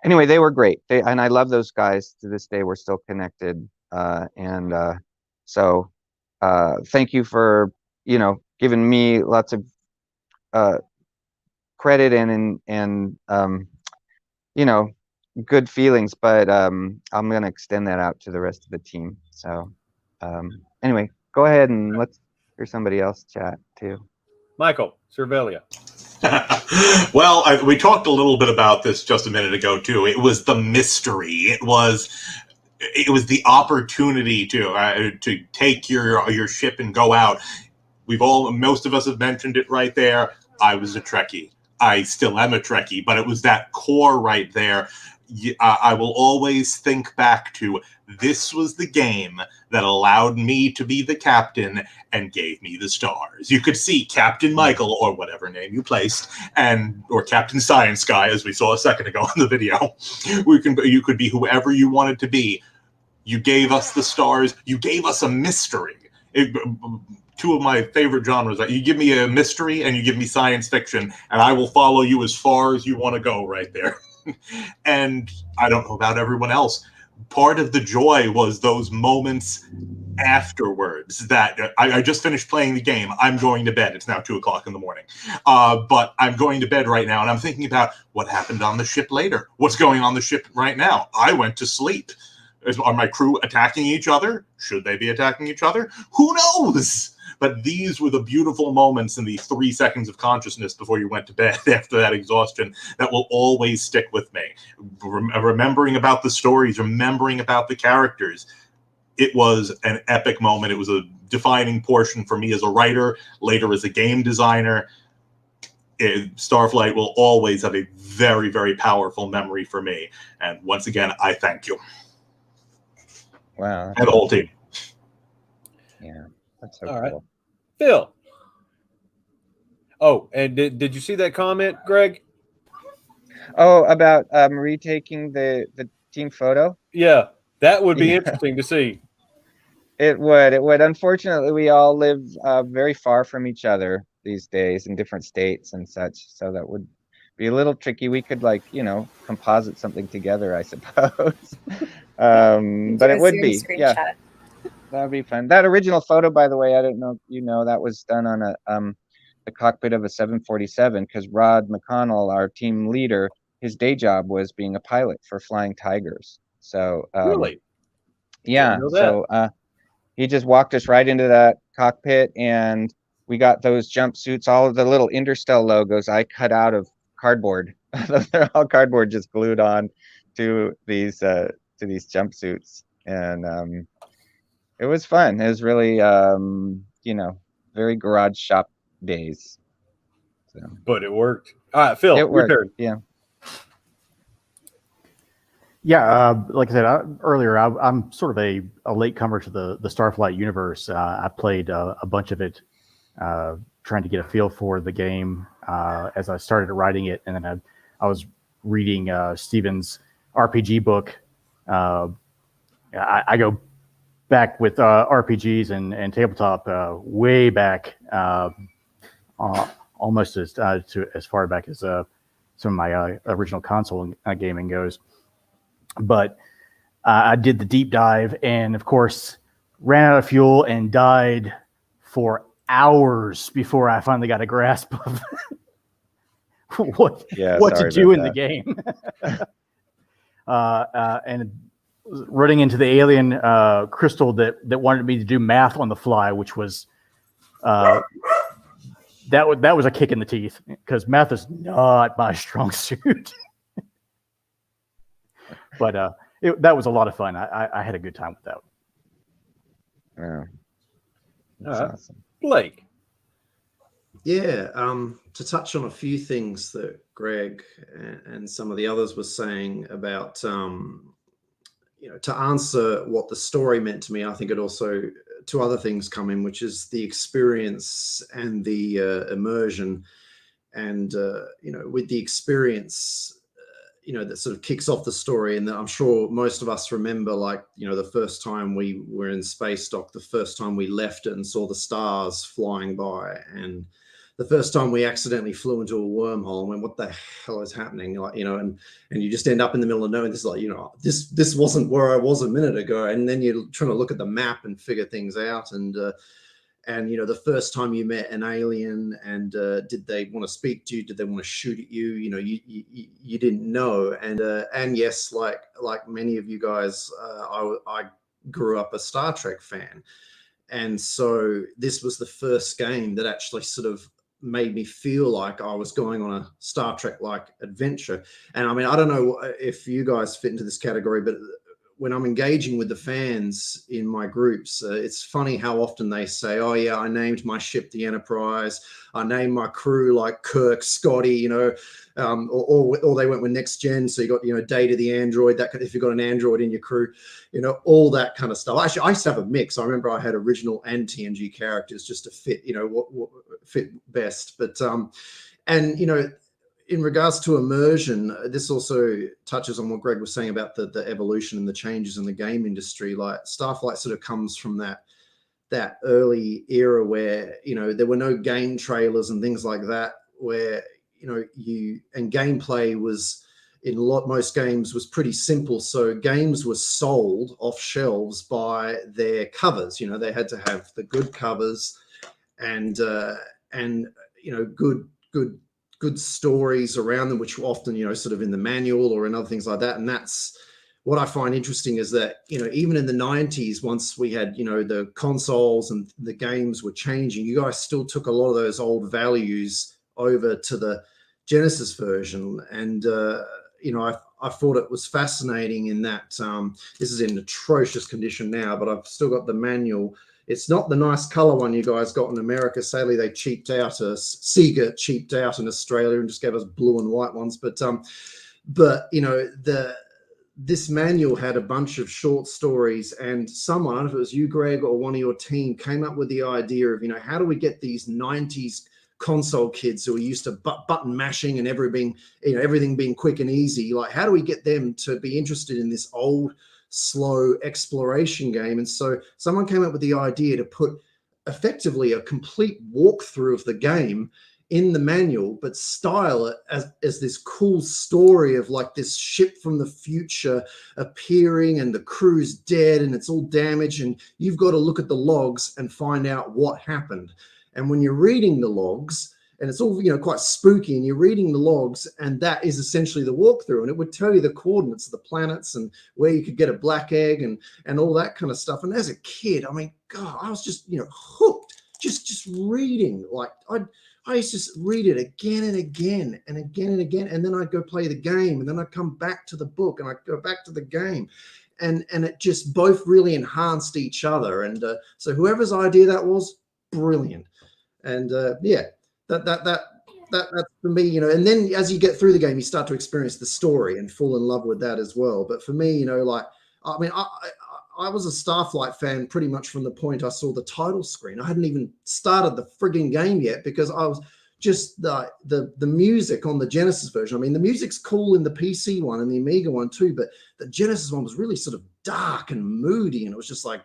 S4: Anyway, they were great. And I love those guys to this day. We're still connected. So thank you for, giving me lots of credit and good feelings, but I'm going to extend that out to the rest of the team. So anyway, go ahead and let's hear somebody else chat too.
S2: Michael Cervelia.
S5: Well, we talked a little bit about this just a minute ago too. It was the mystery. It was the opportunity to take your ship and go out. Most of us have mentioned it right there. I was a Trekkie. I still am a Trekkie, but it was that core right there. I will always think back to, this was the game that allowed me to be the captain and gave me the stars. You could see Captain Michael, or whatever name you placed, or Captain Science Guy, as we saw a second ago in the video. You could be whoever you wanted to be. You gave us the stars. You gave us a mystery. Two of my favorite genres. You give me a mystery and you give me science fiction, and I will follow you as far as you want to go right there. And I don't know about everyone else. Part of the joy was those moments afterwards that I just finished playing the game. I'm going to bed. It's now 2:00 in the morning. But I'm going to bed right now, and I'm thinking about what happened on the ship later. What's going on the ship right now? I went to sleep. Are my crew attacking each other? Should they be attacking each other? Who knows? But these were the beautiful moments in the 3 seconds of consciousness before you went to bed after that exhaustion that will always stick with me. Remembering about the stories, remembering about the characters. It was an epic moment. It was a defining portion for me as a writer, later as a game designer. Starflight will always have a very, very powerful memory for me. And once again, I thank you.
S4: Wow.
S5: And the whole team.
S4: Yeah, that's so
S2: All
S4: cool.
S2: right. Phil. Oh, and did you see that comment, Greg?
S4: Oh, about retaking the team photo?
S2: Yeah, that would be interesting to see.
S4: It would. Unfortunately, we all live very far from each other these days in different states and such. So that would be a little tricky. We could composite something together, I suppose. But it would be, yeah, that would be fun. That original photo, by the way, I don't know if you know, that was done on the cockpit of a 747, because Rod McConnell, our team leader, his day job was being a pilot for Flying Tigers. So
S2: Really?
S4: yeah,
S2: Didn't know
S4: so he just walked us right into that cockpit, and we got those jumpsuits, all of the little Interstel logos I cut out of cardboard. They're all cardboard, just glued on to these jumpsuits, and it was fun. It was really very garage shop days. So.
S2: But it worked. Phil,
S4: it worked.
S2: Your turn.
S4: Yeah.
S6: Yeah, like I said earlier, I'm sort of a latecomer to the Starflight universe. I played a bunch of it, trying to get a feel for the game as I started writing it, and then I was reading Steven's RPG book. I go back with RPGs and tabletop way back, almost as far back as some of my original console gaming goes. But I did the deep dive, and of course ran out of fuel and died for hours before I finally got a grasp of what to do in the game. And running into the alien crystal that wanted me to do math on the fly, which was that was a kick in the teeth, because math is not my strong suit. But that was a lot of fun. I had a good time with that.
S4: Yeah.
S2: That's
S4: awesome.
S2: Blake.
S7: Yeah, to touch on a few things that Greg and some of the others were saying about, to answer what the story meant to me, I think it also, two other things come in, which is the experience and the immersion. And, with the experience, that sort of kicks off the story, and that I'm sure most of us remember, the first time we were in space dock, the first time we left it and saw the stars flying by, and the first time we accidentally flew into a wormhole and went, what the hell is happening? And you just end up in the middle of nowhere. This wasn't where I was a minute ago. And then you're trying to look at the map and figure things out. And the first time you met an alien, and did they want to speak to you? Did they want to shoot at you? You didn't know. And yes, like many of you guys, I grew up a Star Trek fan. And so this was the first game that actually sort of made me feel like I was going on a Star Trek-like adventure. And I mean, I don't know if you guys fit into this category, but when I'm engaging with the fans in my groups, it's funny how often they say, oh yeah, I named my ship the Enterprise. I named my crew like Kirk, Scotty, or they went with Next Gen. So you got, Data the android, if you've got an android in your crew, all that kind of stuff. Actually, I used to have a mix. I remember I had original and TNG characters just to fit, what fit best. But, in regards to immersion, this also touches on what Greg was saying about the evolution and the changes in the game industry. Like Starflight sort of comes from that early era where, there were no game trailers and things like that, where, gameplay was in most games was pretty simple. So games were sold off shelves by their covers. They had to have the good covers and good stories around them, which were often, sort of in the manual or in other things like that. And that's what I find interesting, is that, even in the 90s, once we had, the consoles and the games were changing, you guys still took a lot of those old values over to the Genesis version. And, I thought it was fascinating in that this is in atrocious condition now, but I've still got the manual. It's not the nice color one you guys got in America. Sadly, they cheaped out. Sega cheaped out in Australia and just gave us blue and white ones. But this manual had a bunch of short stories, and someone, I don't know if it was you, Greg, or one of your team, came up with the idea of, how do we get these 90s console kids who are used to button mashing and everything being quick and easy, like how do we get them to be interested in this old, slow exploration game? And so someone came up with the idea to put effectively a complete walkthrough of the game in the manual, but style it as this cool story of like this ship from the future appearing and the crew's dead and it's all damaged, and you've got to look at the logs and find out what happened. And when you're reading the logs, and it's all, quite spooky, and you're reading the logs, and that is essentially the walkthrough, and it would tell you the coordinates of the planets and where you could get a black egg and all that kind of stuff. And as a kid, I mean, God, I was just, hooked, just reading. Like I used to just read it again and again and again and again, and then I'd go play the game, and then I'd come back to the book, and I'd go back to the game, and it just both really enhanced each other. And so whoever's idea that was, brilliant. And that's for me, and then as you get through the game, you start to experience the story and fall in love with that as well. But for me, I was a Starflight fan pretty much from the point I saw the title screen. I hadn't even started the frigging game yet, because I was just the music on the Genesis version. I mean, the music's cool in the PC one and the Amiga one too, but the Genesis one was really sort of dark and moody, and it was just like,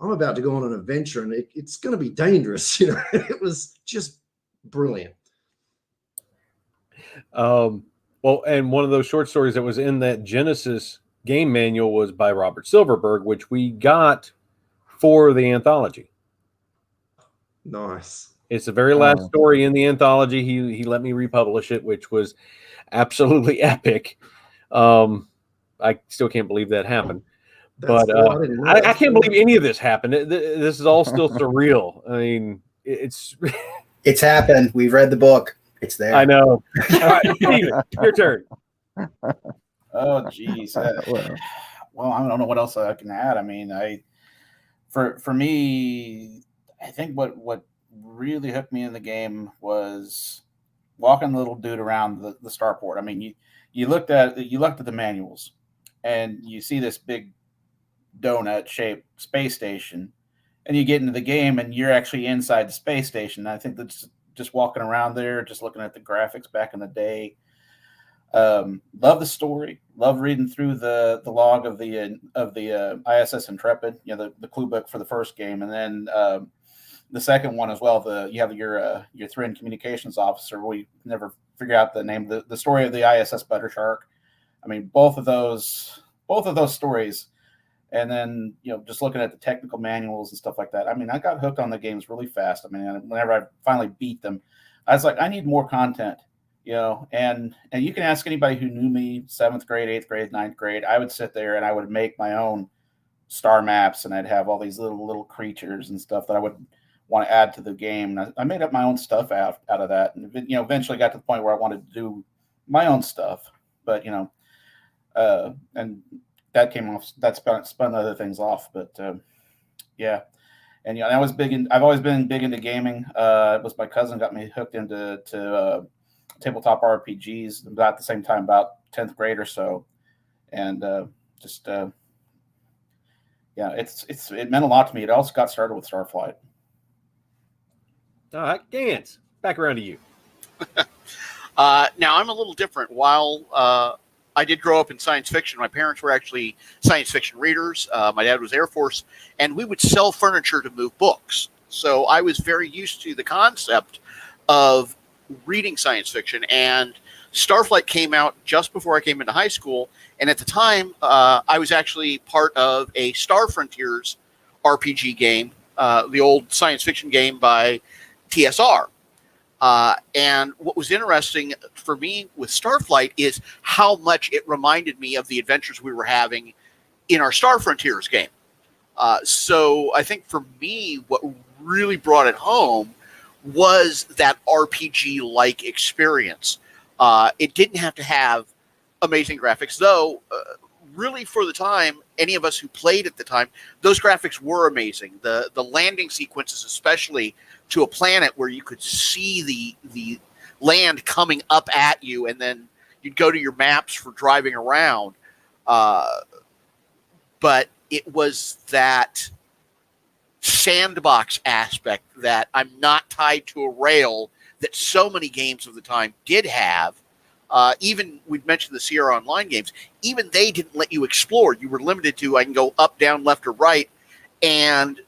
S7: I'm about to go on an adventure, and it's going to be dangerous. It was just brilliant.
S2: Well, and one of those short stories that was in that Genesis game manual was by Robert Silverberg, which we got for the anthology.
S7: Nice.
S2: It's the very last story in the anthology. He let me republish it, which was absolutely epic. I still can't believe that happened. But I can't believe any of this happened. This is all still surreal. I mean, it's
S3: happened. We've read the book. It's there.
S2: I know. All right, Steven, your turn.
S8: Oh, geez. Well, I don't know what else I can add. I mean, for me, I think what really hooked me in the game was walking the little dude around the starport. I mean, you looked at the manuals, and you see this big donut-shaped space station, and you get into the game, and you're actually inside the space station. I think that's just walking around there, just looking at the graphics back in the day. Love the story. Love reading through the log of the ISS Intrepid, the clue book for the first game, and then the second one as well. You have your Thrin communications officer. We never figure out the name. The story of the ISS Buttershark. I mean, both of those stories. And then, just looking at the technical manuals and stuff like that. I mean, I got hooked on the games really fast. I mean, whenever I finally beat them, I was like, I need more content, and you can ask anybody who knew me, 7th grade, 8th grade, 9th grade. I would sit there and I would make my own star maps, and I'd have all these little creatures and stuff that I would want to add to the game. And I made up my own stuff out of that. And, eventually got to the point where I wanted to do my own stuff, but, and that came off. That spun other things off, but yeah. And I've always been big into gaming. It was my cousin got me hooked into tabletop RPGs about the same time, about 10th grade or so, and it meant a lot to me. It also got started with Starflight.
S2: All right, Gantz, back around to you.
S9: Now I'm a little different. While I did grow up in science fiction, my parents were actually science fiction readers. My dad was Air Force, and we would sell furniture to move books. So I was very used to the concept of reading science fiction. And Starflight came out just before I came into high school. And at the time, I was actually part of a Star Frontiers RPG game, the old science fiction game by TSR. And what was interesting for me with Starflight is how much it reminded me of the adventures we were having in our Star Frontiers game. So I think for me, what really brought it home was that RPG-like experience. It didn't have to have amazing graphics, though really for the time, any of us who played at the time, those graphics were amazing. The landing sequences, especially to a planet where you could see the land coming up at you, and then you'd go to your maps for driving around. But it was that sandbox aspect that I'm not tied to a rail that so many games of the time did have. Even we'd mentioned the Sierra Online games, even they didn't let you explore. You were limited to, I can go up, down, left, or right. And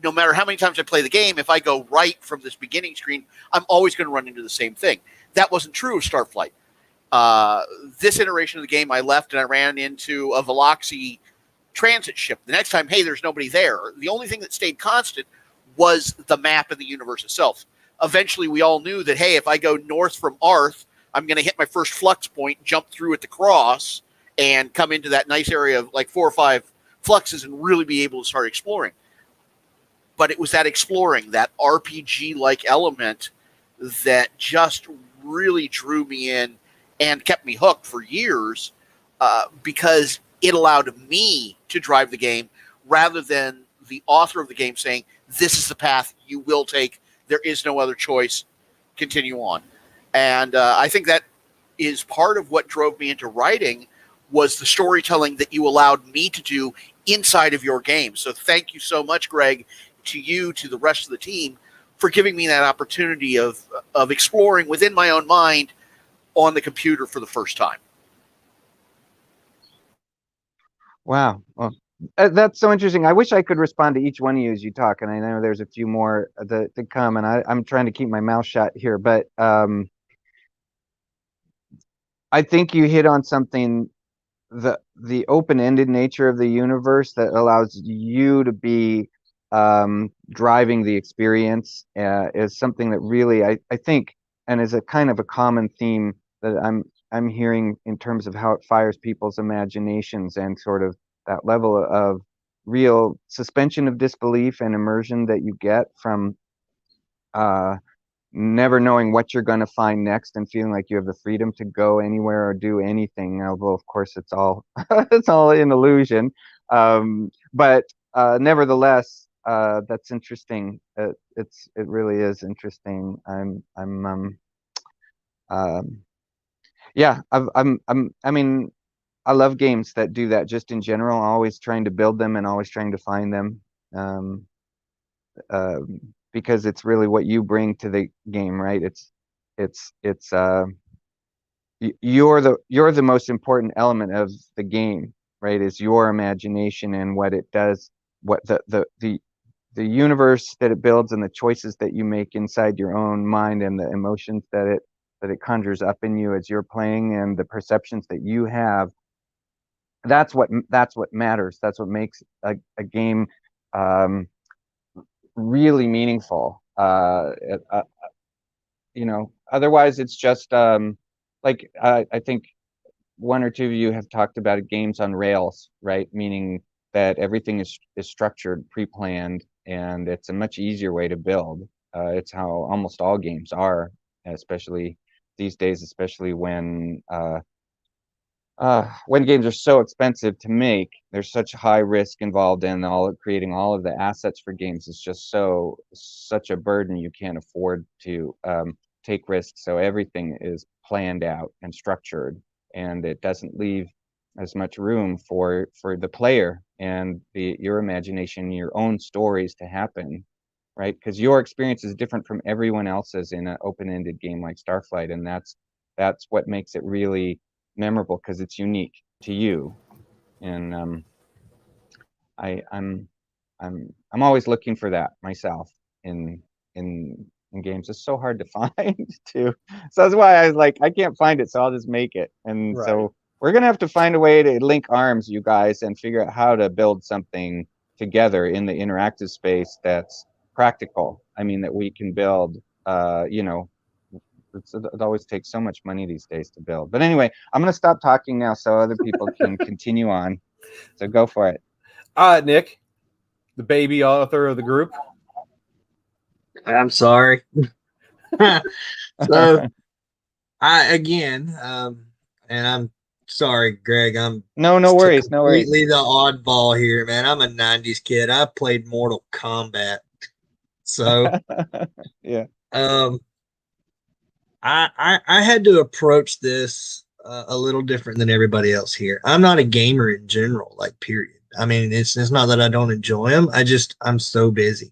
S9: no matter how many times I play the game, if I go right from this beginning screen, I'm always going to run into the same thing. That wasn't true of Starflight. This iteration of the game, I left and I ran into a Veloxy transit ship. The next time, hey, there's nobody there. The only thing that stayed constant was the map and the universe itself. Eventually, we all knew that, hey, if I go north from Arth, I'm going to hit my first flux point, jump through at the cross, and come into that nice area of like 4 or 5 fluxes and really be able to start exploring. But it was that exploring, that RPG-like element that just really drew me in and kept me hooked for years because it allowed me to drive the game rather than the author of the game saying, this is the path you will take. There is no other choice. Continue on. And I think that is part of what drove me into writing was the storytelling that you allowed me to do inside of your game. So thank you so much, Greg, to you, to the rest of the team, for giving me that opportunity of exploring within my own mind on the computer for the first time.
S4: Wow. Well, that's so interesting. I wish I could respond to each one of you as you talk, and I know there's a few more to come, and I'm trying to keep my mouth shut here, but I think you hit on something, the open-ended nature of the universe that allows you to be driving the experience is something that really I think, and is a kind of a common theme that I'm hearing in terms of how it fires people's imaginations and sort of that level of real suspension of disbelief and immersion that you get from never knowing what you're going to find next and feeling like you have the freedom to go anywhere or do anything. Although, of course, it's all it's all an illusion. But nevertheless, that's interesting. It really is interesting. Yeah, I mean, I love games that do that just in general, always trying to build them and always trying to find them. Because it's really what you bring to the game, right? You're the most important element of the game, right? Is your imagination and what it does, what the universe that it builds and the choices that you make inside your own mind and the emotions that it conjures up in you as you're playing and the perceptions that you have. That's what matters. That's what makes a game really meaningful. Otherwise it's just like I think one or two of you have talked about games on rails, right? Meaning that everything is structured, pre-planned, and it's a much easier way to build. It's how almost all games are, especially these days, especially when games are so expensive to make. There's such high risk involved in creating all of the assets for games. It's just such a burden. You can't afford to take risks. So everything is planned out and structured, and it doesn't leave as much room for the player and your imagination, your own stories to happen, right? Because your experience is different from everyone else's in an open-ended game like Starflight, and that's what makes it really memorable, because it's unique to you. And I'm always looking for that myself in games. It's so hard to find too. So that's why I was like, I can't find it, so I'll just make it. And right. So we're gonna have to find a way to link arms, you guys, and figure out how to build something together in the interactive space that's practical. I mean, that we can build. It always takes so much money these days to build. But anyway, I'm going to stop talking now so other people can continue on. So go for it.
S2: Nick, the baby author of the group.
S10: I'm sorry. So, and I'm sorry, Greg.
S4: No worries. No worries.
S10: Completely the oddball here, man. I'm a '90s kid. I played Mortal Kombat. So,
S4: yeah.
S10: I had to approach this a little different than everybody else here. I'm not a gamer in general, like period. I mean, it's not that I don't enjoy them. I'm so busy.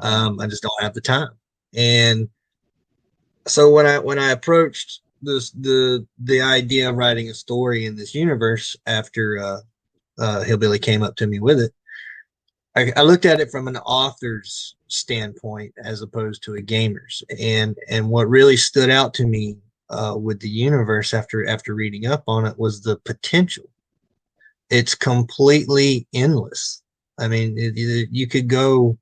S10: I just don't have the time. And so when I approached the idea of writing a story in this universe after Hillbilly came up to me with it, I looked at it from an author's standpoint as opposed to a gamer's, and what really stood out to me with the universe after reading up on it was the potential. It's completely endless. I mean, you could go,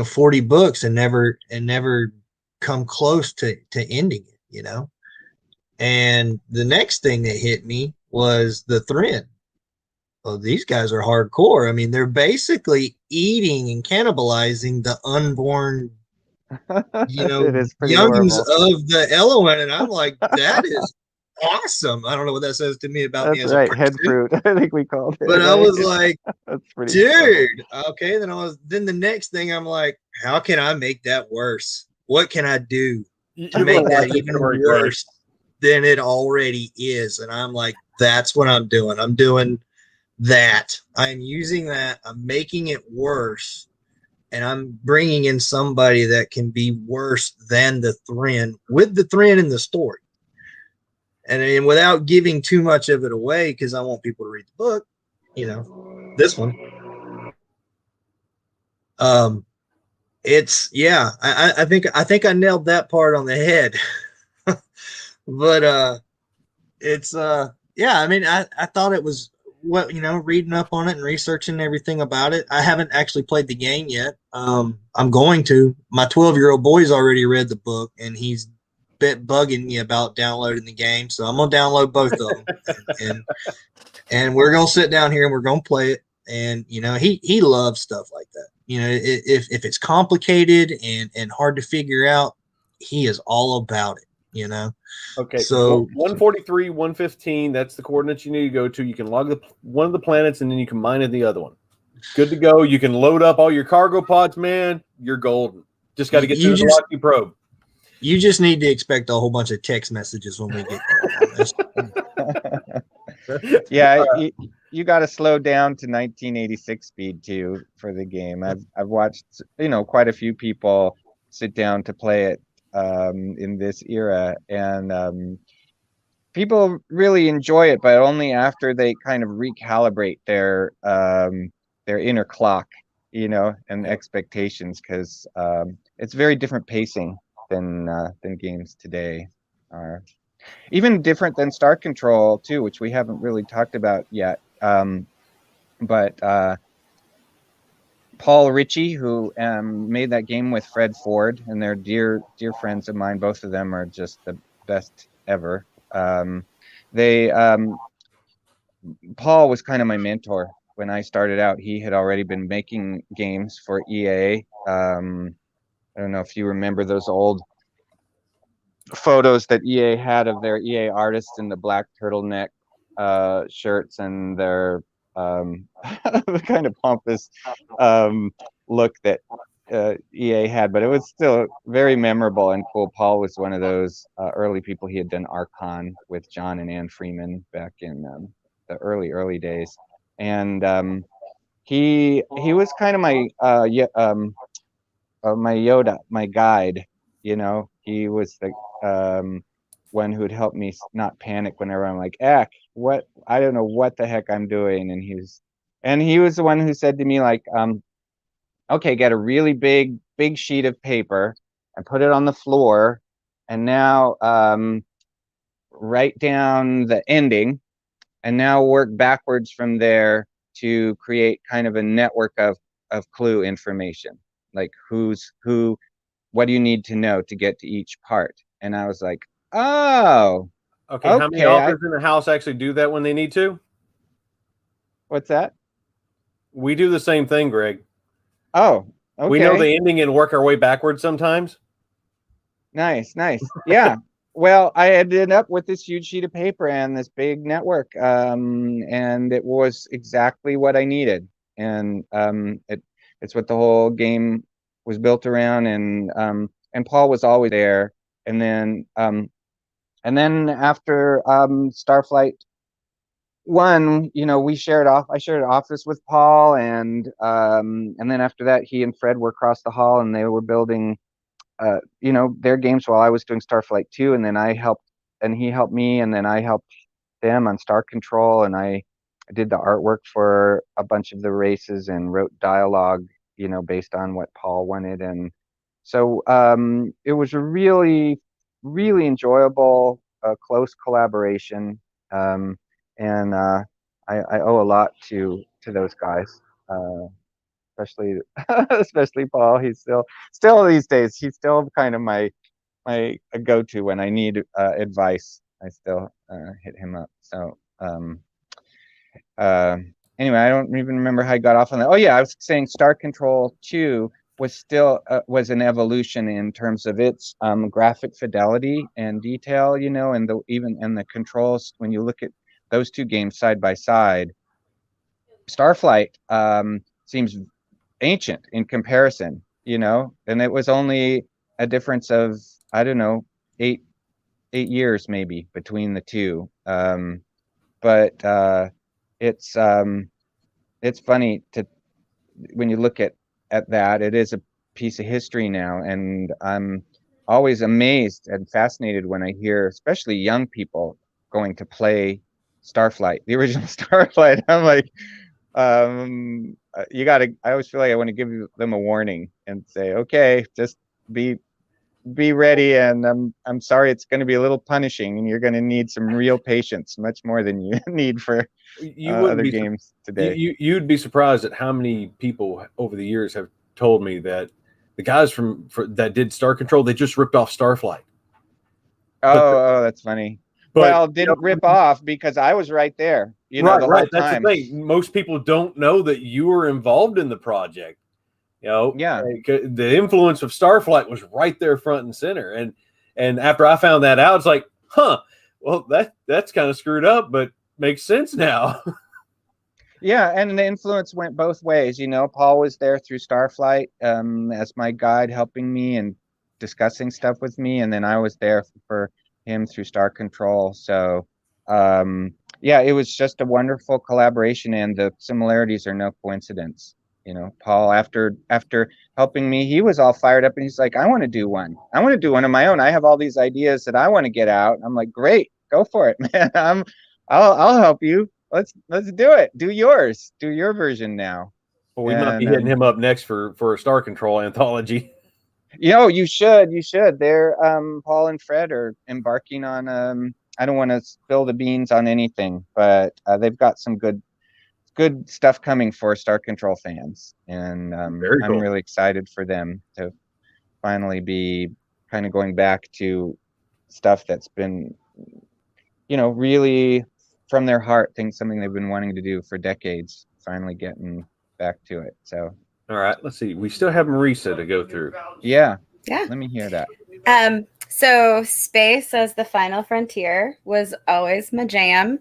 S10: 40 books and never come close to ending it. And the next thing that hit me was the Thren. Oh, these guys are hardcore. I mean, they're basically eating and cannibalizing the unborn,
S4: It is pretty
S10: youngins
S4: horrible.
S10: of the element. And I'm like, that is awesome. I don't know what that says to me about me
S4: That's
S10: as a
S4: right, head
S10: person,
S4: fruit. I think we called it.
S10: but I
S4: Right?
S10: was like,
S4: That's pretty funny.
S10: dude, okay. Then the next thing I'm like, how can I make that worse? What can I do
S2: You
S10: to
S2: you
S10: make
S2: will
S10: that
S2: like the
S10: even
S2: story, Greg.
S10: worse than it already is? And I'm like, that's what I'm doing. I'm doing that. I'm using that. I'm making it worse. And I'm bringing in somebody that can be worse than the Thren with the Thren in the story. And without giving too much of it away, because I want people to read the book, this one. It's I think I nailed that part on the head. But it's yeah, I mean, I thought it was reading up on it and researching everything about it. I haven't actually played the game yet. I'm going to. My 12-year-old boy's already read the book and he's been bugging me about downloading the game, so I'm gonna download both of them and we're gonna sit down here and we're gonna play it. And he loves stuff like that. If it's complicated and hard to figure out, he is all about it.
S2: Okay,
S10: So
S2: 143, 115, that's the coordinates you need to go to. You can log one of the planets, and then you can mine at the other one. Good to go. You can load up all your cargo pods, man. You're golden. Just got to get to the Rocky probe.
S10: You just need to expect a whole bunch of text messages when we get there.
S4: Yeah, you got to slow down to 1986 speed too for the game. I've watched quite a few people sit down to play it in this era, and people really enjoy it, but only after they kind of recalibrate their inner clock, and expectations, because it's very different pacing than games today are. Even different than Star Control too, which we haven't really talked about yet. But Paul Ritchie, who made that game with Fred Ford, and they're dear friends of mine. Both of them are just the best ever. Paul was kind of my mentor when I started out. He had already been making games for EA. I don't know if you remember those old photos that EA had of their EA artists in the black turtleneck shirts and their the kind of pompous look that EA had, but it was still very memorable and cool. Paul was one of those early people. He had done Archon with John and Ann Freeman back in the early days, and he was kind of my my Yoda, my guide. He was the one who'd help me not panic whenever I'm like, what? I don't know what the heck I'm doing. And he was the one who said to me, like, okay, get a really big sheet of paper and put it on the floor, and now write down the ending, and now work backwards from there to create kind of a network of clue information, like who's who, what do you need to know to get to each part. And I was like, oh,
S2: okay. How many authors in the house actually do that when they need to?
S4: What's that?
S2: We do the same thing, Greg.
S4: Oh, okay.
S2: We know the ending and work our way backwards sometimes.
S4: Nice. Yeah. Well, I ended up with this huge sheet of paper and this big network, and it was exactly what I needed. And it's what the whole game was built around. And Paul was always there. And then after Starflight 1, I shared office with Paul, and then after that, he and Fred were across the hall, and they were building their games while I was doing Starflight 2, and then he helped me, and then I helped them on Star Control, and did the artwork for a bunch of the races and wrote dialogue, based on what Paul wanted. And so it was a really, really enjoyable, close collaboration. And I owe a lot to those guys, especially especially Paul. He's still these days. He's still kind of my go-to when I need advice. I still hit him up. So anyway, I don't even remember how I got off on that. Oh yeah, I was saying Star Control 2 was still was an evolution in terms of its graphic fidelity and detail, and the controls. When you look at those two games side by side, Starflight seems ancient in comparison, and it was only a difference of, I don't know, 8 years maybe between the two. But it's funny when you look at that. It is a piece of history now, and I'm always amazed and fascinated when I hear, especially young people, going to play Starflight, the original Starflight. I'm like, I always feel like I want to give them a warning and say, okay, just be ready, and I'm sorry it's going to be a little punishing, and you're going to need some real patience, much more than you need for other games today.
S2: You'd be surprised at how many people over the years have told me that the guys that did Star Control, they just ripped off Starflight.
S4: Oh, that's funny. Well, didn't rip off, because I was right there. The whole
S2: That's
S4: time.
S2: the thing. Most people don't know that you were involved in the project.
S4: Yeah.
S2: The influence of Starflight was right there front and center. And after I found that out, it's like, well, that's kind of screwed up, but makes sense now.
S4: Yeah, and the influence went both ways. Paul was there through Starflight as my guide, helping me and discussing stuff with me, and then I was there for him through Star Control. So yeah, it was just a wonderful collaboration, and the similarities are no coincidence. Paul, after helping me, he was all fired up, and he's like, I want to do one of my own. I have all these ideas that I want to get out. I'm like, great, go for it, man. I'll help you. Let's do it. Do yours. Do your version now.
S2: Well, we might be hitting him up next for a Star Control anthology.
S4: You should. They're Paul and Fred are embarking on I don't want to spill the beans on anything, but they've got some good stuff coming for Star Control fans, and I'm really excited for them to finally be kind of going back to stuff that's been, really from their heart, something they've been wanting to do for decades, finally getting back to it. So
S2: all right, let's see. We still have Marisa to go through.
S4: Yeah. Let me hear that.
S11: So space as the final frontier was always my jam.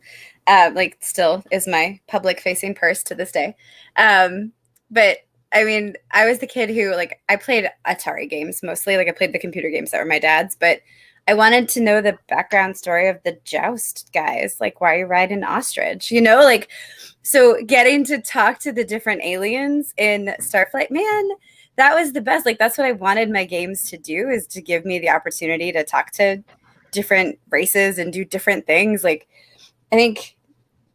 S11: Still is my public facing purse to this day. But I mean, I was the kid who I played Atari games mostly. I played the computer games that were my dad's, but I wanted to know the background story of the Joust guys. Why are you riding ostrich? So getting to talk to the different aliens in Starflight, man, that was the best. That's what I wanted my games to do, is to give me the opportunity to talk to different races and do different things. I think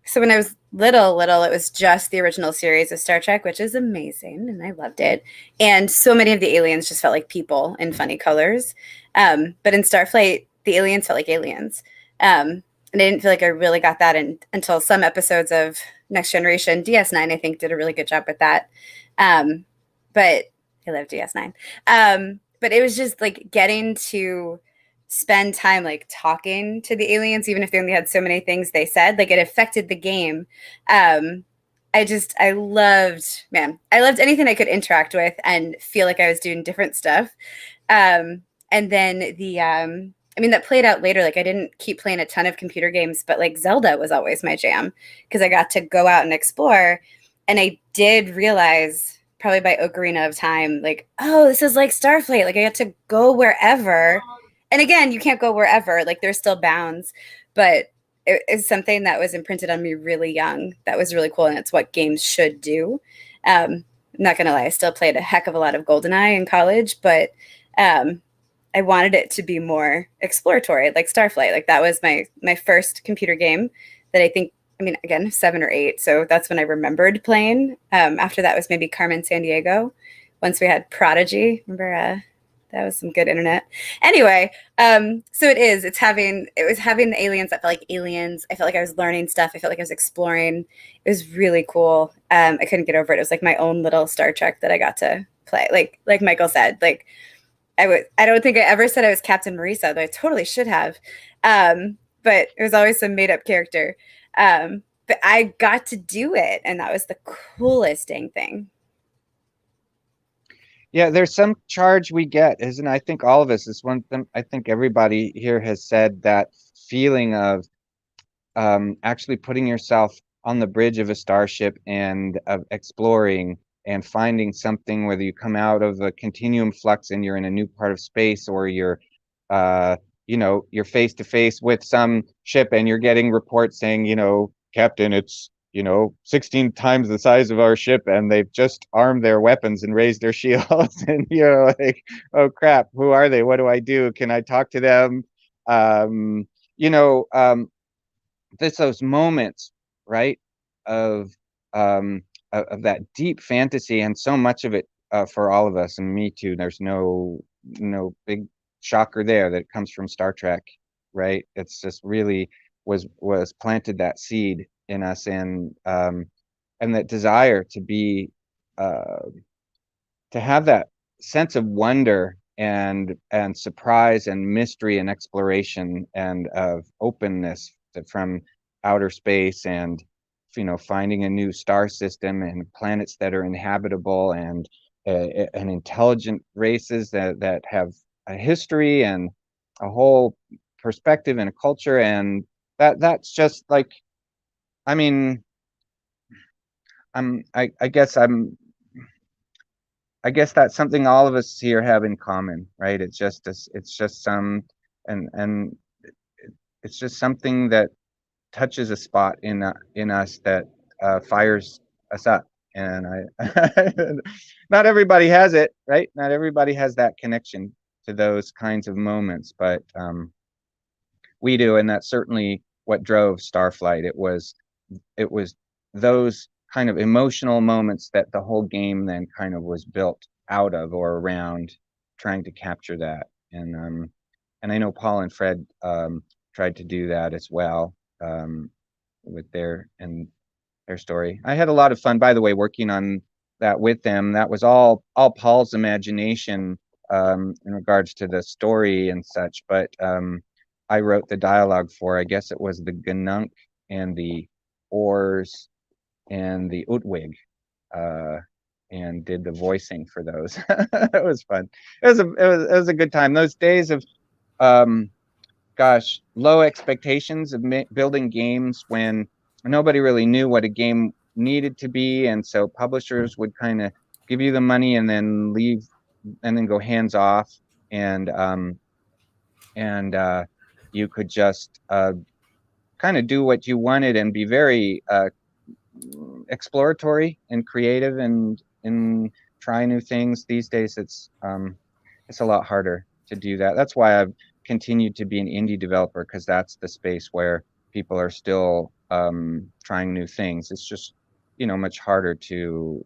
S11: so when I was little, it was just the original series of Star Trek, which is amazing, and I loved it. And so many of the aliens just felt like people in funny colors. But in Starflight, the aliens felt like aliens. And I didn't feel like I really got that until some episodes of Next Generation. DS9, I think, did a really good job with that. But I love DS9. But it was just getting to spend time talking to the aliens, even if they only had so many things they said, it affected the game. I loved anything I could interact with and feel like I was doing different stuff. And then that played out later. I didn't keep playing a ton of computer games, but Zelda was always my jam, because I got to go out and explore. And I did realize, probably by Ocarina of Time, oh, this is like Starflight. I got to go wherever. And again, you can't go wherever. There's still bounds. But it's something that was imprinted on me really young. That was really cool, and it's what games should do. I'm not going to lie. I still played a heck of a lot of GoldenEye in college, but I wanted it to be more exploratory, like Starflight. That was my first computer game that I think I mean, again, 7 or 8. So that's when I remembered playing. After that was maybe Carmen Sandiego. Once we had Prodigy, remember that was some good internet. Anyway, so it was having the aliens. I felt like aliens. I felt like I was learning stuff. I felt like I was exploring. It was really cool. I couldn't get over it. It was like my own little Star Trek that I got to play. Like Michael said, like I don't think I ever said I was Captain Marisa, though I totally should have. But it was always some made up character. But I got to do it, and that was the coolest dang thing.
S4: Yeah, there's some charge we get, isn't it? I think all of us, is one thing. I think everybody here has said that feeling of actually putting yourself on the bridge of a starship and of exploring and finding something, whether you come out of a continuum flux and you're in a new part of space, or you're you're face to face with some ship and you're getting reports saying, Captain, it's 16 times the size of our ship, and they've just armed their weapons and raised their shields, and you're like, oh crap, who are they? What do I do? Can I talk to them? There's those moments, right, of that deep fantasy, and so much of it for all of us, and me too. There's no big shocker there that it comes from Star Trek, right? It's just really was planted that seed in us, and that desire to be to have that sense of wonder and surprise and mystery and exploration and of openness from outer space, and finding a new star system and planets that are inhabitable, and intelligent races that have a history and a whole perspective and a culture, and that's just like, I mean, I guess that's something all of us here have in common, right? It's just some, and it's just something that touches a spot in us that fires us up, and not everybody has it, right? Not everybody has that connection to those kinds of moments, but we do, and that's certainly what drove Starflight. It was those kind of emotional moments that the whole game then kind of was built out of or around, trying to capture that. And I know Paul and Fred tried to do that as well with their story. I had a lot of fun, by the way, working on that with them. That was all Paul's imagination in regards to the story and such, but I wrote the dialogue for, I guess it was the Ganunk and the Oars and the Utwig, and did the voicing for those. It was fun. It was a good time. Those days of low expectations of building games when nobody really knew what a game needed to be, and so publishers would kind of give you the money and then leave, and then go hands off, and you could just kind of do what you wanted and be very exploratory and creative and try new things. These days it's a lot harder to do that. That's why I've continued to be an indie developer, because that's the space where people are still trying new things. It's just much harder to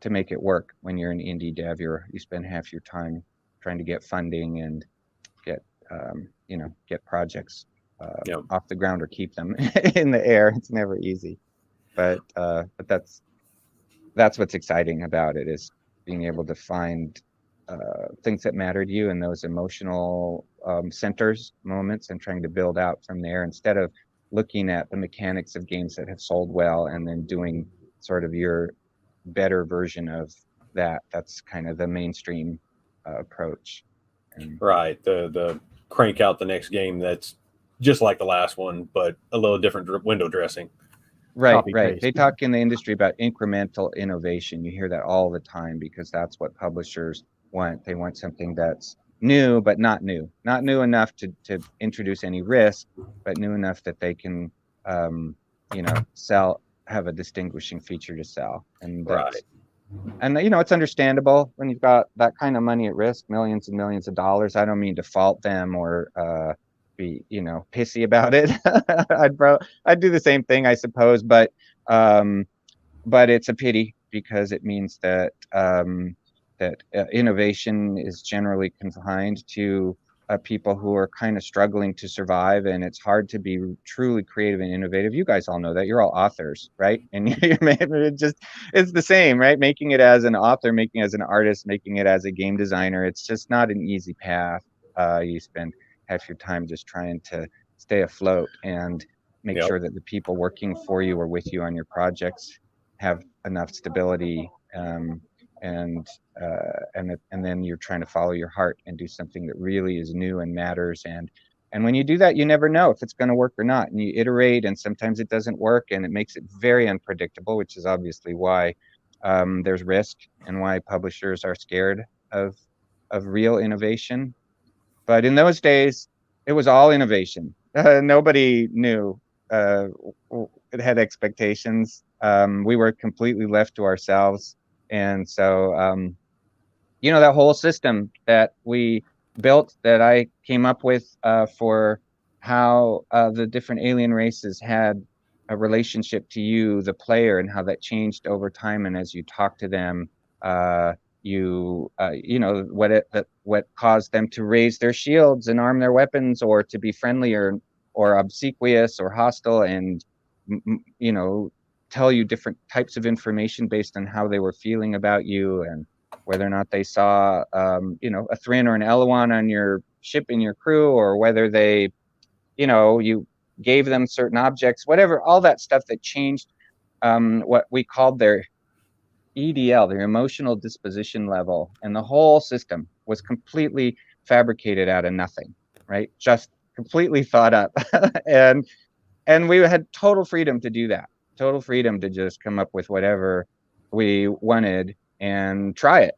S4: make it work when you're an indie dev. You spend half your time trying to get funding and get projects off the ground or keep them in the air. It's never easy, but that's what's exciting about it, is being able to find things that matter to you in those emotional centers, moments, and trying to build out from there, instead of looking at the mechanics of games that have sold well and then doing sort of your better version of that. That's kind of the mainstream approach.
S2: Right. The crank out the next game that's just like the last one, but a little different window dressing.
S4: Right. They talk in the industry about incremental innovation. You hear that all the time, because that's what publishers want. They want something that's new, but not new enough to introduce any risk, but new enough that they can, sell, have a distinguishing feature to sell. And that's, and it's understandable when you've got that kind of money at risk, millions and millions of dollars. I don't mean to fault them or be, you know, pissy about it. I'd do the same thing, I suppose, but it's a pity because it means that innovation is generally confined to people who are kind of struggling to survive, and it's hard to be truly creative and innovative. You guys all know that. You're all authors, right? And it's the same, right? Making it as an author, making it as an artist, making it as a game designer, it's just not an easy path. You spend half your time just trying to stay afloat and make
S2: Yep.
S4: sure that the people working for you or with you on your projects have enough stability, and then you're trying to follow your heart and do something that really is new and matters. And when you do that, you never know if it's going to work or not, and you iterate, and sometimes it doesn't work, and it makes it very unpredictable, which is obviously why there's risk and why publishers are scared of real innovation. But in those days, it was all innovation. Nobody knew. It had expectations. We were completely left to ourselves. And so, you know, that whole system that we built, that I came up with for how the different alien races had a relationship to you, the player, and how that changed over time. And as you talk to them, you know, what caused them to raise their shields and arm their weapons, or to be friendly or obsequious or hostile, and you know, tell you different types of information based on how they were feeling about you, and whether or not they saw you know, a Thrin or an Eloan on your ship in your crew, or whether they, you know, you gave them certain objects, whatever, all that stuff that changed what we called their EDL, their emotional disposition level. And the whole system was completely fabricated out of nothing, right? Just completely thought up. and we had total freedom to do that, total freedom to just come up with whatever we wanted and try it.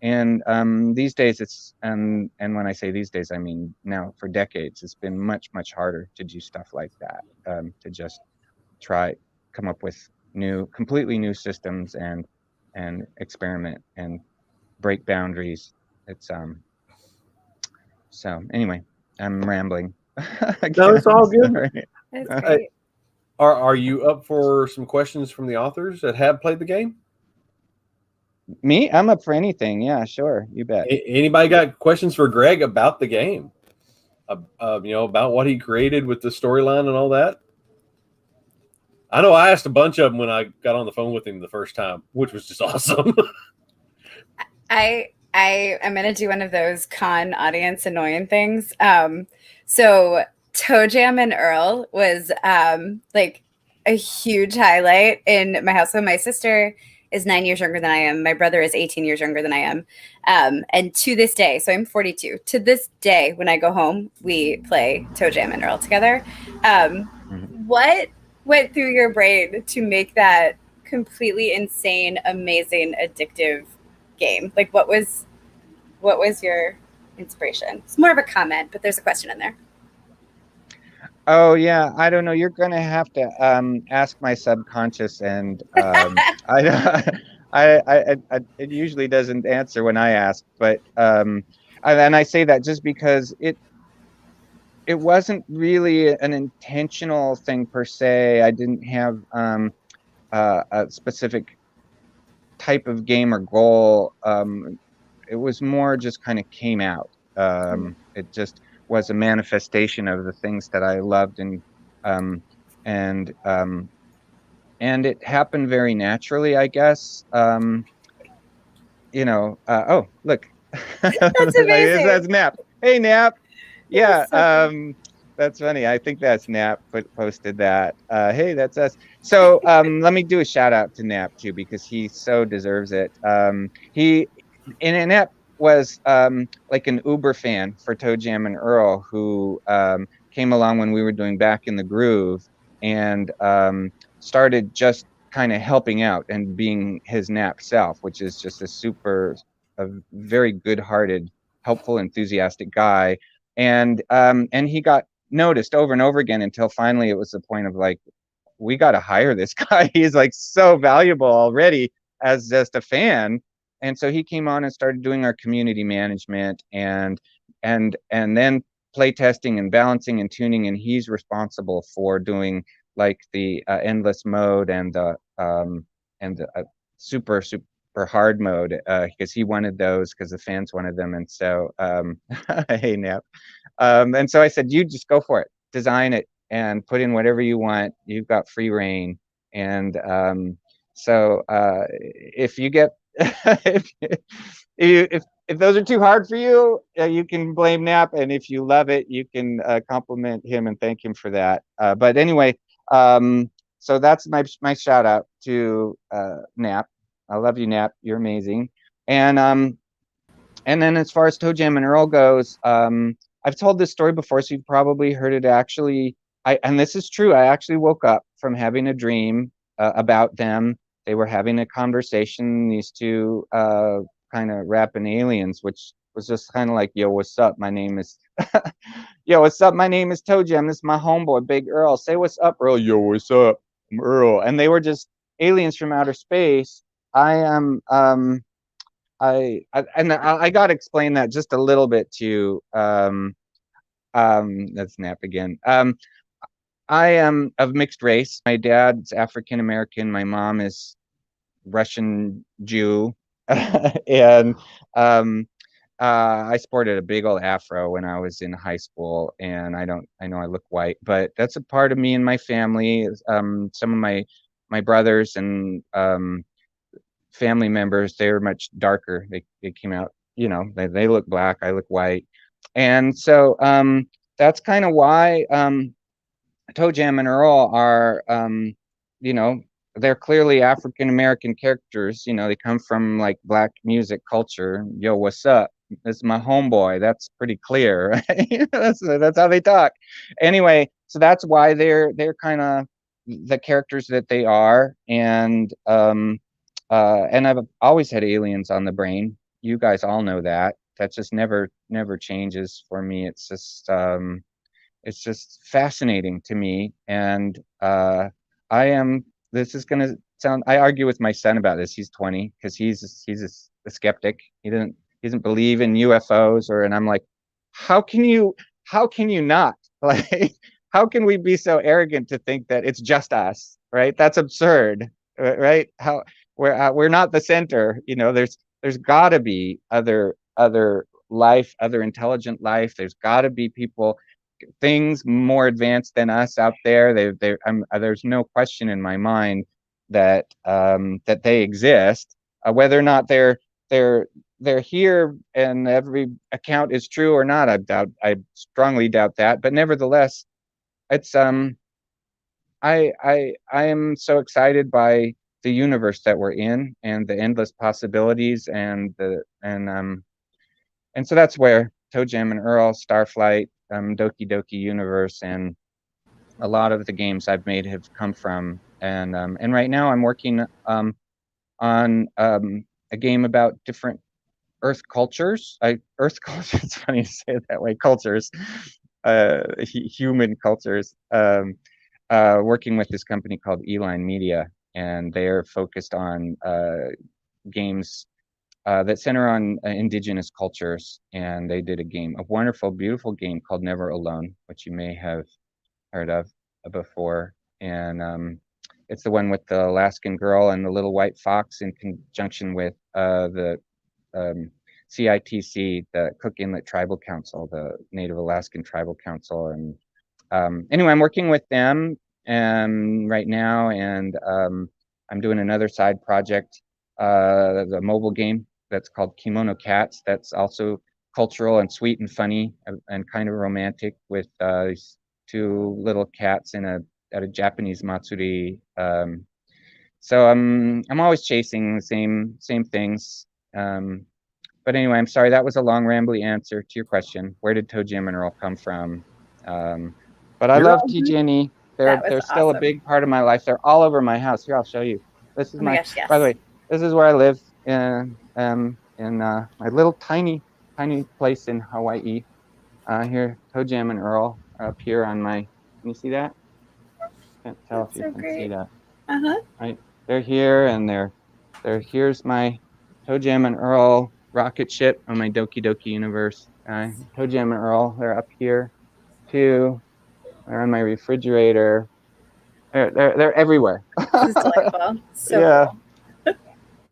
S4: And these days it's, and when I say these days, I mean now, for decades, it's been much, much harder to do stuff like that, to just come up with completely new systems and experiment and break boundaries. It's so anyway, I'm rambling.
S2: No, it's all good.
S11: That's great.
S2: Are you up for some questions from the authors that have played the game?
S4: Me? I'm up for anything. Yeah, sure. You bet.
S2: Anybody got questions for Greg about the game? You know, about what he created with the storyline and all that? I know I asked a bunch of them when I got on the phone with him the first time, which was just awesome.
S11: I am going to do one of those con audience annoying things. So Toe Jam and Earl was like a huge highlight in my house. So my sister is 9 years younger than I am. My brother is 18 years younger than I am. And to this day, so I'm 42. To this day, when I go home, we play Toe Jam and Earl together. What went through your brain to make that completely insane, amazing, addictive game? Like, what was your inspiration? It's more of a comment, but there's a question in there.
S4: Oh yeah, I don't know. You're gonna have to ask my subconscious, and it usually doesn't answer when I ask. But and I say that just because it wasn't really an intentional thing per se. I didn't have a specific type of game or goal. It was more just kind of came out. It just was a manifestation of the things that I loved, and it happened very naturally, I guess. You know, oh look,
S11: That's amazing.
S4: That's Nap. Hey Nap. Yeah,
S11: so
S4: that's funny. I think that's Nap posted that. Hey, that's us. So let me do a shout out to Nap too, because he so deserves it. Nap was like an Uber fan for Toe Jam and Earl, who came along when we were doing Back in the Groove, and started just kind of helping out and being his Nap self, which is just a very good-hearted, helpful, enthusiastic guy. And he got noticed over and over again until finally it was the point of like, we got to hire this guy. He's like so valuable already as just a fan. And so he came on and started doing our community management, and then play testing and balancing and tuning, and he's responsible for doing like the endless mode and the super hard mode, because he wanted those because the fans wanted them. And so hey Nap, and so I said, you just go for it, design it and put in whatever you want, you've got free reign. And so if you get if those are too hard for you, you can blame Nap, and if you love it, you can compliment him and thank him for that. But anyway, so that's my shout out to Nap. I love you, Nap. You're amazing. And then as far as Toe Jam and Earl goes, I've told this story before, so you've probably heard it. Actually, and this is true. I actually woke up from having a dream about them. They were having a conversation, these two kind of rapping aliens, which was just kind of like, yo, what's up? My name is yo, what's up? My name is Toe Jam. This is my homeboy, Big Earl. Say what's up, Earl. Yo, what's up? I'm Earl. And they were just aliens from outer space. I am I got to explain that just a little bit to that's Nap again. I am of mixed race. My dad's African American. My mom is Russian Jew, and I sported a big old afro when I was in high school. And I know I look white, but that's a part of me and my family. Some of my brothers and family members, they're much darker. They came out, they look black, I look white. And so that's kind of why Toe Jam and Earl are they're clearly African American characters. They come from like black music culture. Yo, what's up? This is my homeboy. That's pretty clear, right? that's how they talk. Anyway, so that's why they're kind of the characters that they are. And I've always had aliens on the brain. You guys all know that. That just never changes for me. It's just fascinating to me. And this is gonna sound. I argue with my son about this. He's 20, because he's a skeptic. He doesn't believe in UFOs, and I'm like, how can you not? Like, how can we be so arrogant to think that it's just us, right? That's absurd, right? How we're not the center. There's got to be other life, other intelligent life. There's got to be people, things more advanced than us out there. There's no question in my mind that that they exist. Whether or not they're here and every account is true or not, I strongly doubt that. But nevertheless, it's I am so excited by the universe that we're in and the endless possibilities, and so that's where Toe Jam and Earl, Starflight, Doki Doki Universe, and a lot of the games I've made have come from. And right now I'm working on a game about different Earth cultures. Earth cultures. It's funny to say it that way. Cultures, human cultures. Working with this company called Eline Media, and they're focused on games that center on indigenous cultures. And they did a wonderful, beautiful game called Never Alone, which you may have heard of before. And it's the one with the Alaskan girl and the little white fox, in conjunction with the CITC, the Cook Inlet Tribal Council, the Native Alaskan Tribal Council. And anyway, I'm working with them right now, and I'm doing another side project, the mobile game that's called Kimono Cats. That's also cultural and sweet and funny and kind of romantic, with these two little cats at a Japanese matsuri. So I'm always chasing the same things. But anyway, I'm sorry, that was a long, rambly answer to your question. Where did Toe Jam and Earl come from? But I love TJ&E. They're still a big part of my life. They're all over my house. Here, I'll show you. This is my gosh, yes. By the way, this is where I live in my little tiny place in Hawaii. Here, Toe Jam and Earl are up here on my. Can you see that? Can't tell if you can see that. Right, they're here, and here's my Toe Jam and Earl rocket ship on my Doki Doki Universe. Toe Jam and Earl, they're up here too. They're on my refrigerator. They're everywhere.
S11: This is delightful. So
S4: Yeah.
S11: cool.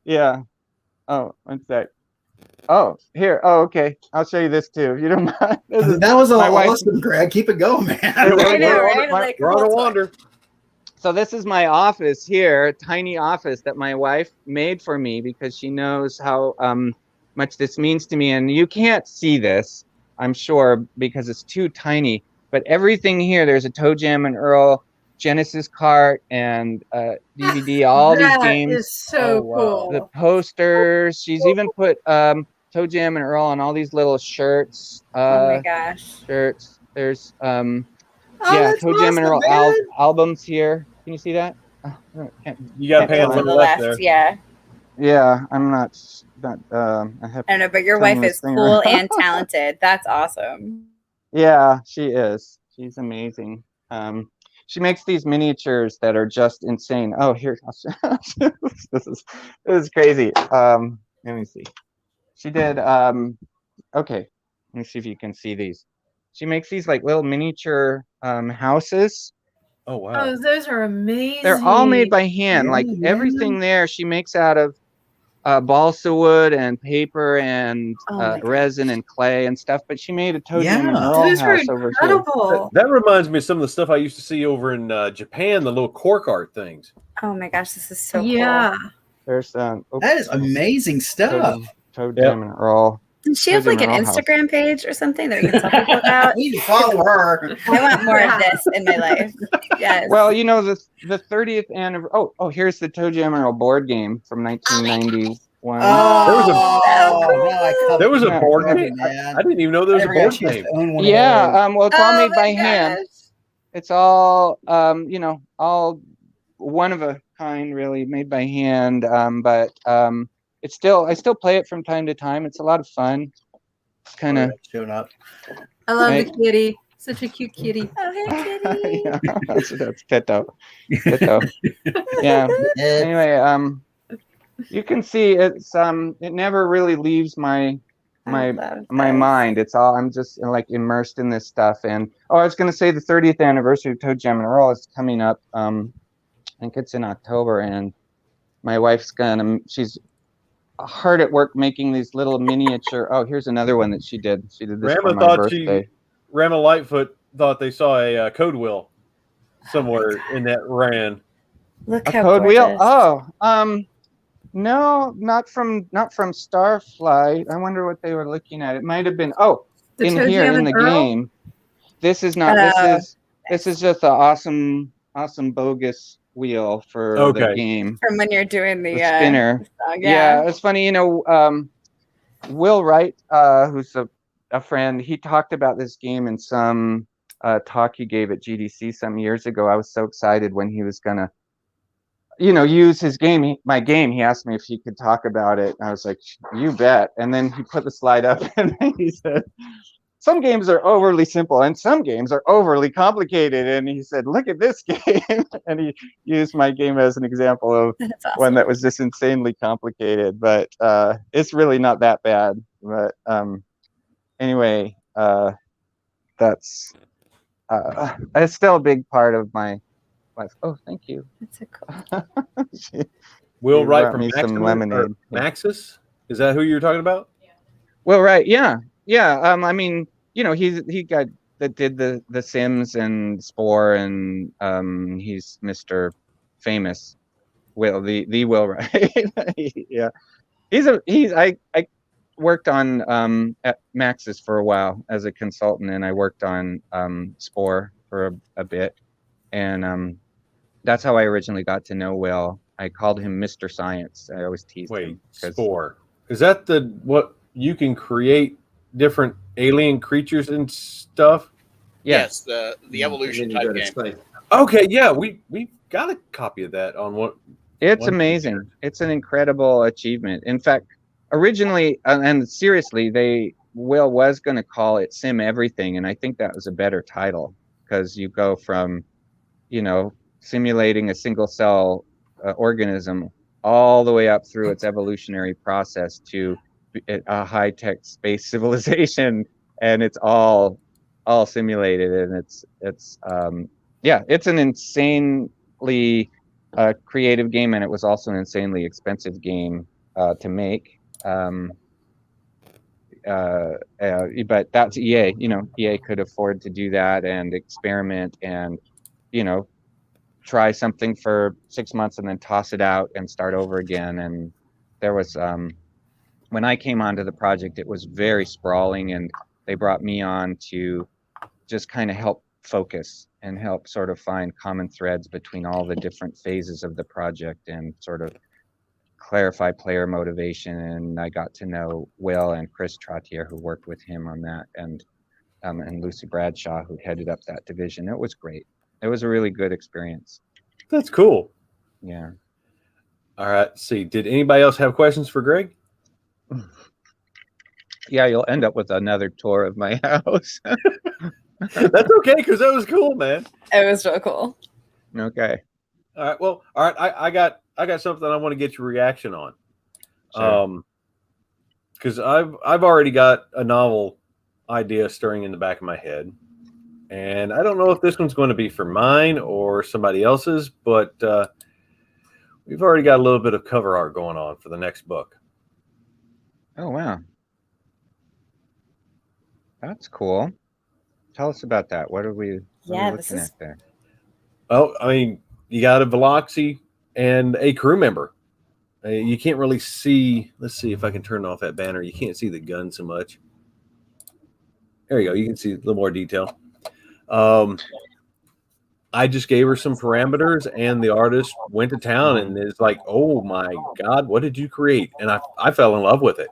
S4: Yeah. Oh, one sec. Oh, here. Oh, okay. I'll show you this too, if you don't mind.
S3: That was
S4: my wife.
S3: awesome, Greg. Keep it going, man.
S11: I know, right? Like,
S2: We're on a wander.
S4: So this is my office here, tiny office that my wife made for me because she knows how much this means to me. And you can't see this, I'm sure, because it's too tiny. But everything here, there's a Toe Jam and Earl Genesis cart and DVD, all these games.
S12: That is so cool.
S4: The posters. She's even put Toe Jam and Earl on all these little shirts.
S11: Oh my gosh.
S4: Shirts. There's
S12: Oh,
S4: yeah,
S12: that's
S4: Toe Jam and Earl
S12: awesome, man.
S4: albums here. Can you see that? Oh,
S2: You got to pay a
S11: To
S2: little
S11: the
S2: left
S11: left,
S2: there.
S11: yeah.
S4: yeah, I'm not. I have.
S11: I don't know, but your
S4: turning
S11: wife
S4: this
S11: is
S4: thing
S11: cool
S4: around.
S11: and talented. That's awesome.
S4: Yeah, she is. She's amazing. She makes these miniatures that are just insane. Oh, here. This is crazy. Let me see. She did. Okay. Let me see if you can see these. She makes these like little miniature houses.
S2: Oh, wow.
S12: Oh, those are amazing.
S4: They're all made by hand. Like everything there, she makes out of balsa wood and paper and resin and clay and stuff. But she made a Toe Jam and Earl
S12: Those are
S4: house over here.
S12: incredible.
S2: That reminds me of some of the stuff I used to see over in Japan, the little cork art things.
S11: Oh my gosh, this is so
S12: Yeah.
S11: cool.
S4: There's
S3: That is amazing stuff.
S4: Toe Jam and Earl.
S11: Does she have
S4: Toe
S11: like
S4: Jam
S11: an
S4: and Earl house.
S11: Instagram page or something that we can tell people about?
S3: We need to follow her.
S11: I want more of this in my life. Yes.
S4: Well, you know, the 30th anniversary. Oh, here's the Toe Jam and Earl board game from 1991.
S2: There was a
S4: Yeah.
S2: board game. I didn't even know there was a board game.
S4: Yeah, well, it's all
S12: Oh
S4: made
S12: my
S4: by hand.
S12: gosh.
S4: It's all, you know, all one of a kind, really, made by hand. But it's still, I still play it from time to time. It's a lot of fun. It's kind of
S3: showing up.
S12: I love
S4: Right.
S12: the kitty. Such a cute kitty.
S11: Oh, hey, kitty.
S4: yeah, that's Teto. Yeah. Anyway, you can see it's it never really leaves my mind. It's all, I'm just like immersed in this stuff. And I was gonna say the 30th anniversary of Toe Jam and Earl is coming up. I think it's in October, and my wife's she's hard at work making these little miniature. Oh, here's another one that she did. She did this for my birthday.
S2: Rama Lightfoot thought they saw a code wheel somewhere in that ran.
S11: Look
S4: A
S11: how
S4: code wheel?
S11: gorgeous.
S4: Oh, no, not from Starflight. I wonder what they were looking at. It might have been
S12: The
S4: in
S12: Toe
S4: here
S12: Jam
S4: in
S12: and
S4: the
S12: Earl?
S4: game. This is not. This is just an awesome bogus wheel for the game.
S11: From when you're doing the
S4: spinner.
S11: song,
S4: Yeah, it's funny. You know, Will Wright, who's a friend, he talked about this game in some talk he gave at GDC some years ago. I was so excited when he was gonna, use his game, my game. He asked me if he could talk about it. I was like, you bet. And then he put the slide up and he said, some games are overly simple and some games are overly complicated. And he said, look at this game. And he used my game as an example of one that was just insanely complicated. But it's really not that bad. But anyway, that's it's still a big part of my life. Oh, thank you.
S11: That's a cool.
S2: Will Wright from
S4: me some
S2: Maximus,
S4: lemonade.
S2: Maxis? Is that who you're talking about?
S4: Well, right, yeah. I mean, he got that did the Sims and Spore, and he's Mr. Famous. Will the Will Wright. Yeah, I worked on at Maxis for a while as a consultant, and I worked on Spore for a bit, and that's how I originally got to know Will. I called him Mr. Science. I always teased him.
S2: Spore. Is that what you can create different alien creatures and stuff?
S9: Yes, the evolution type game.
S2: Okay, yeah, we got a copy of that on what.
S4: It's amazing. It's an incredible achievement. In fact, originally, and seriously, Will was going to call it Sim Everything, and I think that was a better title because you go from, simulating a single cell organism all the way up through its evolutionary process to a high-tech space civilization, and it's all simulated, and it's an insanely creative game, and it was also an insanely expensive game to make. But that's EA. EA could afford to do that and experiment and try something for 6 months and then toss it out and start over again. And there was when I came onto the project, it was very sprawling, and they brought me on to just kind of help focus and help sort of find common threads between all the different phases of the project and sort of clarify player motivation. And I got to know Will and Chris Trottier, who worked with him on that, and Lucy Bradshaw, who headed up that division. It was great. It was a really good experience.
S2: That's cool.
S4: Yeah.
S2: All right. See, did anybody else have questions for Greg?
S4: Yeah, you'll end up with another tour of my house.
S2: That's okay, because that was cool, man.
S11: It was real cool.
S4: Okay.
S2: All right. Well, all right. I got something I want to get your reaction on.
S4: Sure.
S2: Because I've already got a novel idea stirring in the back of my head, and I don't know if this one's going to be for mine or somebody else's, but we've already got a little bit of cover art going on for the next book.
S4: Oh, wow. That's cool. Tell us about that. What are we looking at there?
S2: Oh, I mean, you got a Veloxy and a crew member. You can't really see. Let's see if I can turn off that banner. You can't see the gun so much. There you go. You can see a little more detail. I just gave her some parameters, and the artist went to town and is like, "Oh my God, what did you create?" And I fell in love with it.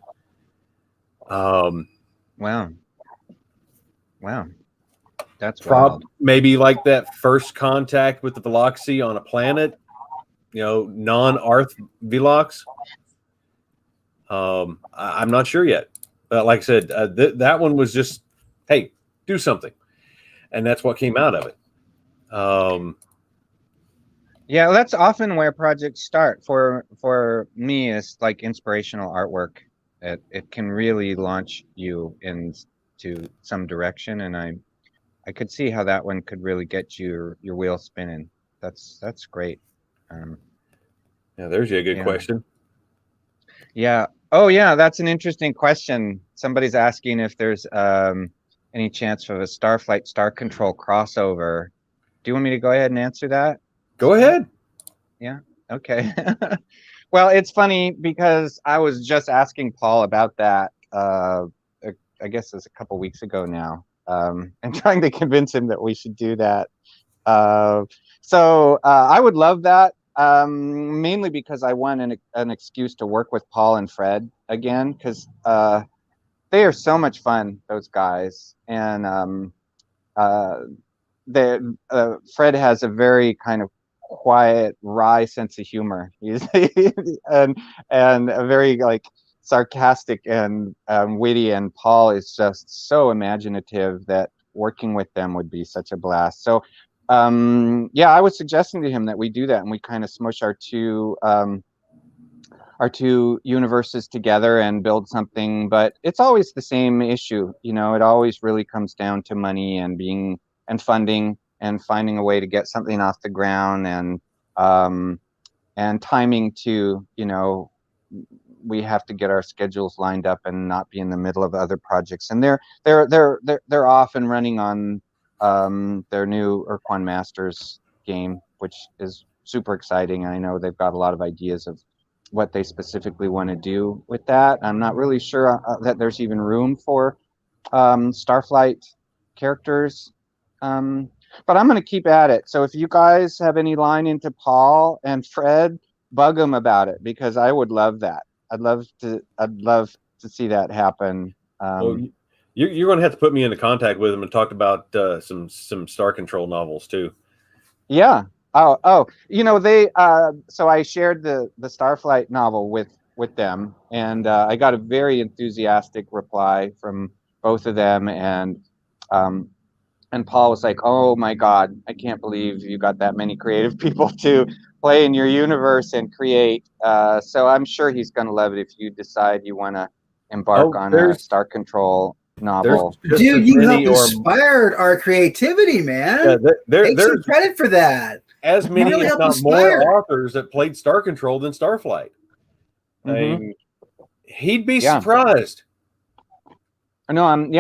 S4: Wow. That's wild.
S2: Maybe like that first contact with the Veloxy on a planet, non-Earth Velox. I'm not sure yet. But like I said, that one was just, hey, do something. And that's what came out of it.
S4: Yeah, that's often where projects start. For me, it's like inspirational artwork. It can really launch you into some direction, and I could see how that one could really get your wheel spinning. That's great.
S2: Yeah, there's a good question.
S4: Yeah. Oh, yeah. That's an interesting question. Somebody's asking if there's any chance of a Starflight Star Control crossover. Do you want me to go ahead and answer that?
S2: Go ahead.
S4: Yeah. Okay. Well, it's funny because I was just asking Paul about that. I guess it was a couple weeks ago now, and trying to convince him that we should do that. So I would love that, mainly because I want an excuse to work with Paul and Fred again, because they are so much fun, those guys. And Fred has a very kind of quiet, wry sense of humor. He's and a very like sarcastic and witty, and Paul is just so imaginative that working with them would be such a blast. So I was suggesting to him that we do that, and we kind of smush our two universes together and build something. But it's always the same issue, it always really comes down to money and funding and finding a way to get something off the ground, and timing too. We have to get our schedules lined up and not be in the middle of other projects. And they're off and running on their new Urquan Masters game, which is super exciting. I know they've got a lot of ideas of what they specifically want to do with that. I'm not really sure that there's even room for Starflight characters, but I'm going to keep at it. So if you guys have any line into Paul and Fred, bug them about it, because I would love that. I'd love to see that happen.
S2: Well, you're going to have to put me into contact with them and talk about some Star Control novels too.
S4: Yeah. Oh. They. So I shared the Starflight novel with them, and I got a very enthusiastic reply from both of them, and Paul was like, "Oh my God, I can't believe you got that many creative people to play in your universe and create." So I'm sure he's going to love it if you decide you want to embark on a
S2: there's
S4: Star Control novel.
S2: just
S3: Dude,
S2: as
S3: you
S2: many
S3: helped
S2: or
S3: inspired our creativity, man.
S2: yeah,
S3: Take some
S2: there's
S3: credit for that.
S2: as
S3: You
S2: many,
S3: really
S2: if
S3: helped
S2: not more,
S3: inspire.
S2: authors that played Star Control than Starflight. I
S4: Mhm.
S2: mean, he'd be
S4: Yeah.
S2: surprised.
S4: No, I'm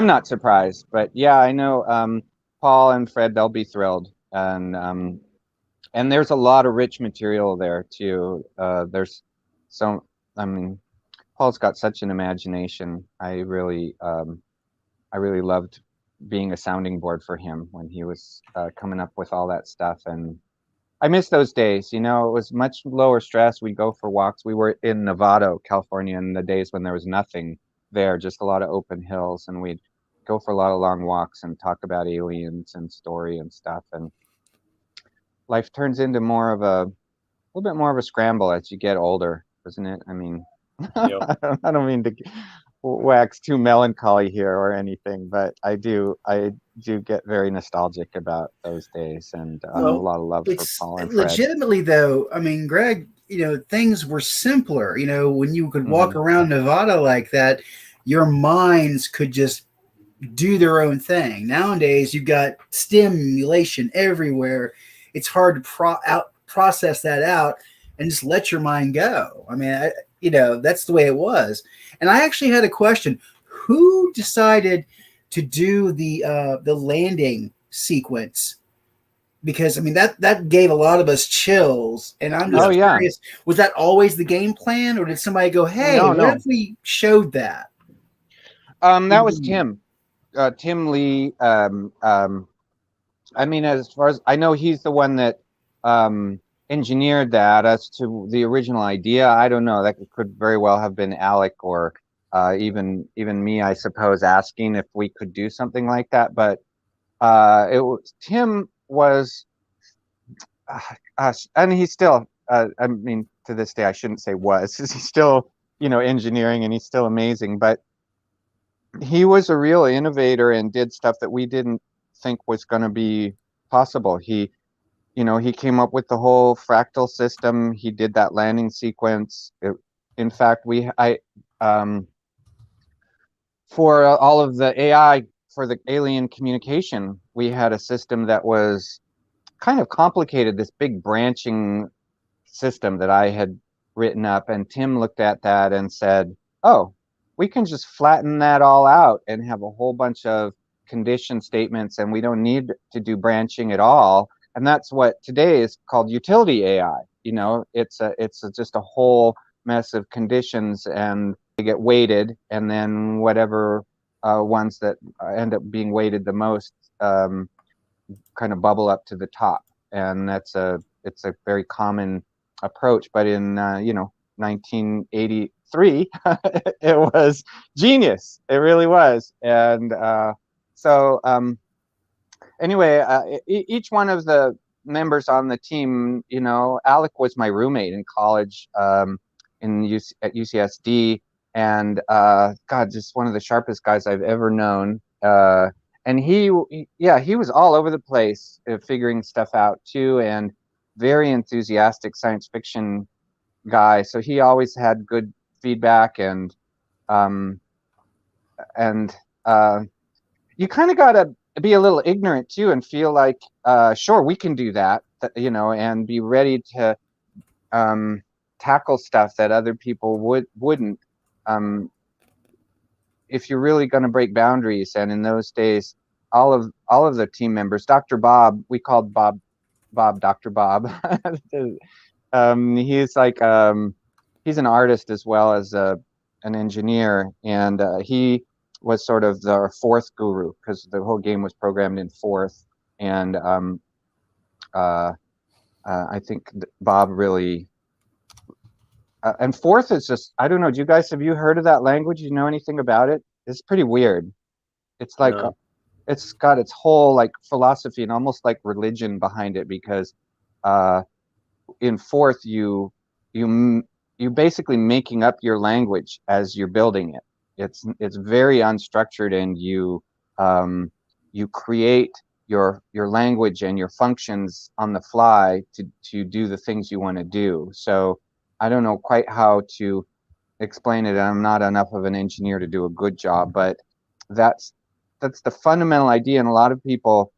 S4: not surprised, but yeah, I know Paul and Fred, they'll be thrilled. And there's a lot of rich material there too. There's so, I mean, Paul's got such an imagination. I really loved being a sounding board for him when he was coming up with all that stuff. And I miss those days. You know, it was much lower stress. We'd go for walks. We were in Nevada, California, in the days when there was nothing there, just a lot of open hills, and we'd go for a lot of long walks and talk about aliens and story and stuff. And life turns into a little bit more of a scramble as you get older, doesn't it? I mean,
S2: Yep.
S4: I don't mean to wax too melancholy here or anything, but I do get very nostalgic about those days, and a
S3: Well,
S4: lot of love for
S3: it's
S4: Paul and Fred.
S3: legitimately though. I mean, Greg, things were simpler. When you could walk around Nevada like that, your minds could just do their own thing. Nowadays, you've got stimulation everywhere. It's hard to process that out and just let your mind go. I mean, that's the way it was. And I actually had a question: who decided to do the landing sequence? Because I mean that gave a lot of us chills, and I'm just curious: was that always the game plan, or did somebody go, "Hey,
S4: No.
S3: what if we showed that"?
S4: That was Tim Lee. I mean, as far as I know, he's the one that engineered that. As to the original idea, I don't know. That could very well have been Alec or even me, I suppose, asking if we could do something like that. But Tim was, and he's still. I mean, to this day, I shouldn't say was. He's still, engineering, and he's still amazing. But he was a real innovator and did stuff that we didn't think was going to be possible. He came up with the whole fractal system. He did that landing sequence. In fact, for all of the AI for the alien communication, we had a system that was kind of complicated, this big branching system that I had written up, and Tim looked at that and said, "Oh, we can just flatten that all out and have a whole bunch of condition statements, and we don't need to do branching at all." And that's what today is called utility AI. It's just a whole mess of conditions, and they get weighted, and then whatever ones that end up being weighted the most kind of bubble up to the top. And it's a very common approach. But in 1983, it was genius. It really was. And anyway, each one of the members on the team, Alec was my roommate in college at UCSD, and God, just one of the sharpest guys I've ever known. And he was all over the place figuring stuff out too, and very enthusiastic science fiction guy. So he always had good feedback, and you kind of got to be a little ignorant too and feel like, sure, we can do that, and be ready to tackle stuff that other people wouldn't. If you're really going to break boundaries, and in those days, all of the team members, Dr. Bob, we called Bob Dr. Bob. He's like he's an artist as well as an engineer, and he was sort of the fourth guru, because the whole game was programmed in fourth, and I think Bob really. And fourth is just, I don't know. Have you heard of that language? You know anything about it? It's pretty weird. It's like, it's got its whole like philosophy and almost like religion behind it, because in fourth, you basically making up your language as you're building it. It's very unstructured, and you create your language and your functions on the fly to do the things you want to do. So I don't know quite how to explain it. I'm not enough of an engineer to do a good job, but that's the fundamental idea. And a lot of people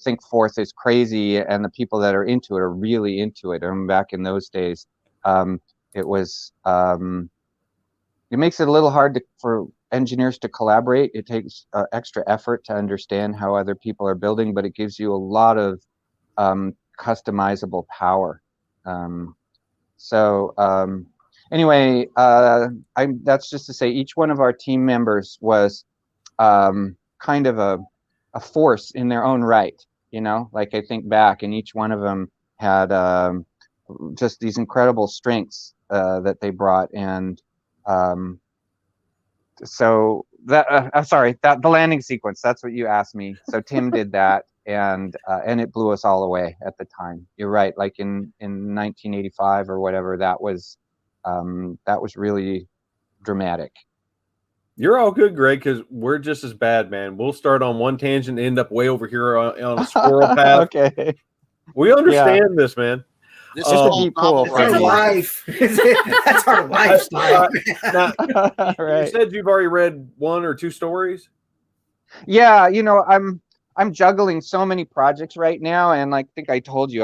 S4: think fourth is crazy, and the people that are into it are really into it. And back in those days, it was it makes it a little hard for engineers to collaborate. It takes extra effort to understand how other people are building, but it gives you a lot of customizable power. Anyway, that's just to say each one of our team members was kind of a force in their own right. You know, like I think back, and each one of them had just these incredible strengths that they brought. And so that sorry, that the landing sequence, that's what you asked me. So Tim did that, and it blew us all away at the time. You're right, like in 1985 or whatever, that was really dramatic.
S2: You're all good, Greg, because we're just as bad, man. We'll start on one tangent and end up way over here on a squirrel path.
S4: Okay.
S2: We understand this, man.
S9: This is called novel
S3: That's our
S9: writing.
S3: life. That's our lifestyle.
S2: You said you've already read 1 or 2 stories?
S4: Yeah, you know, I'm juggling so many projects right now, and like I think I told you,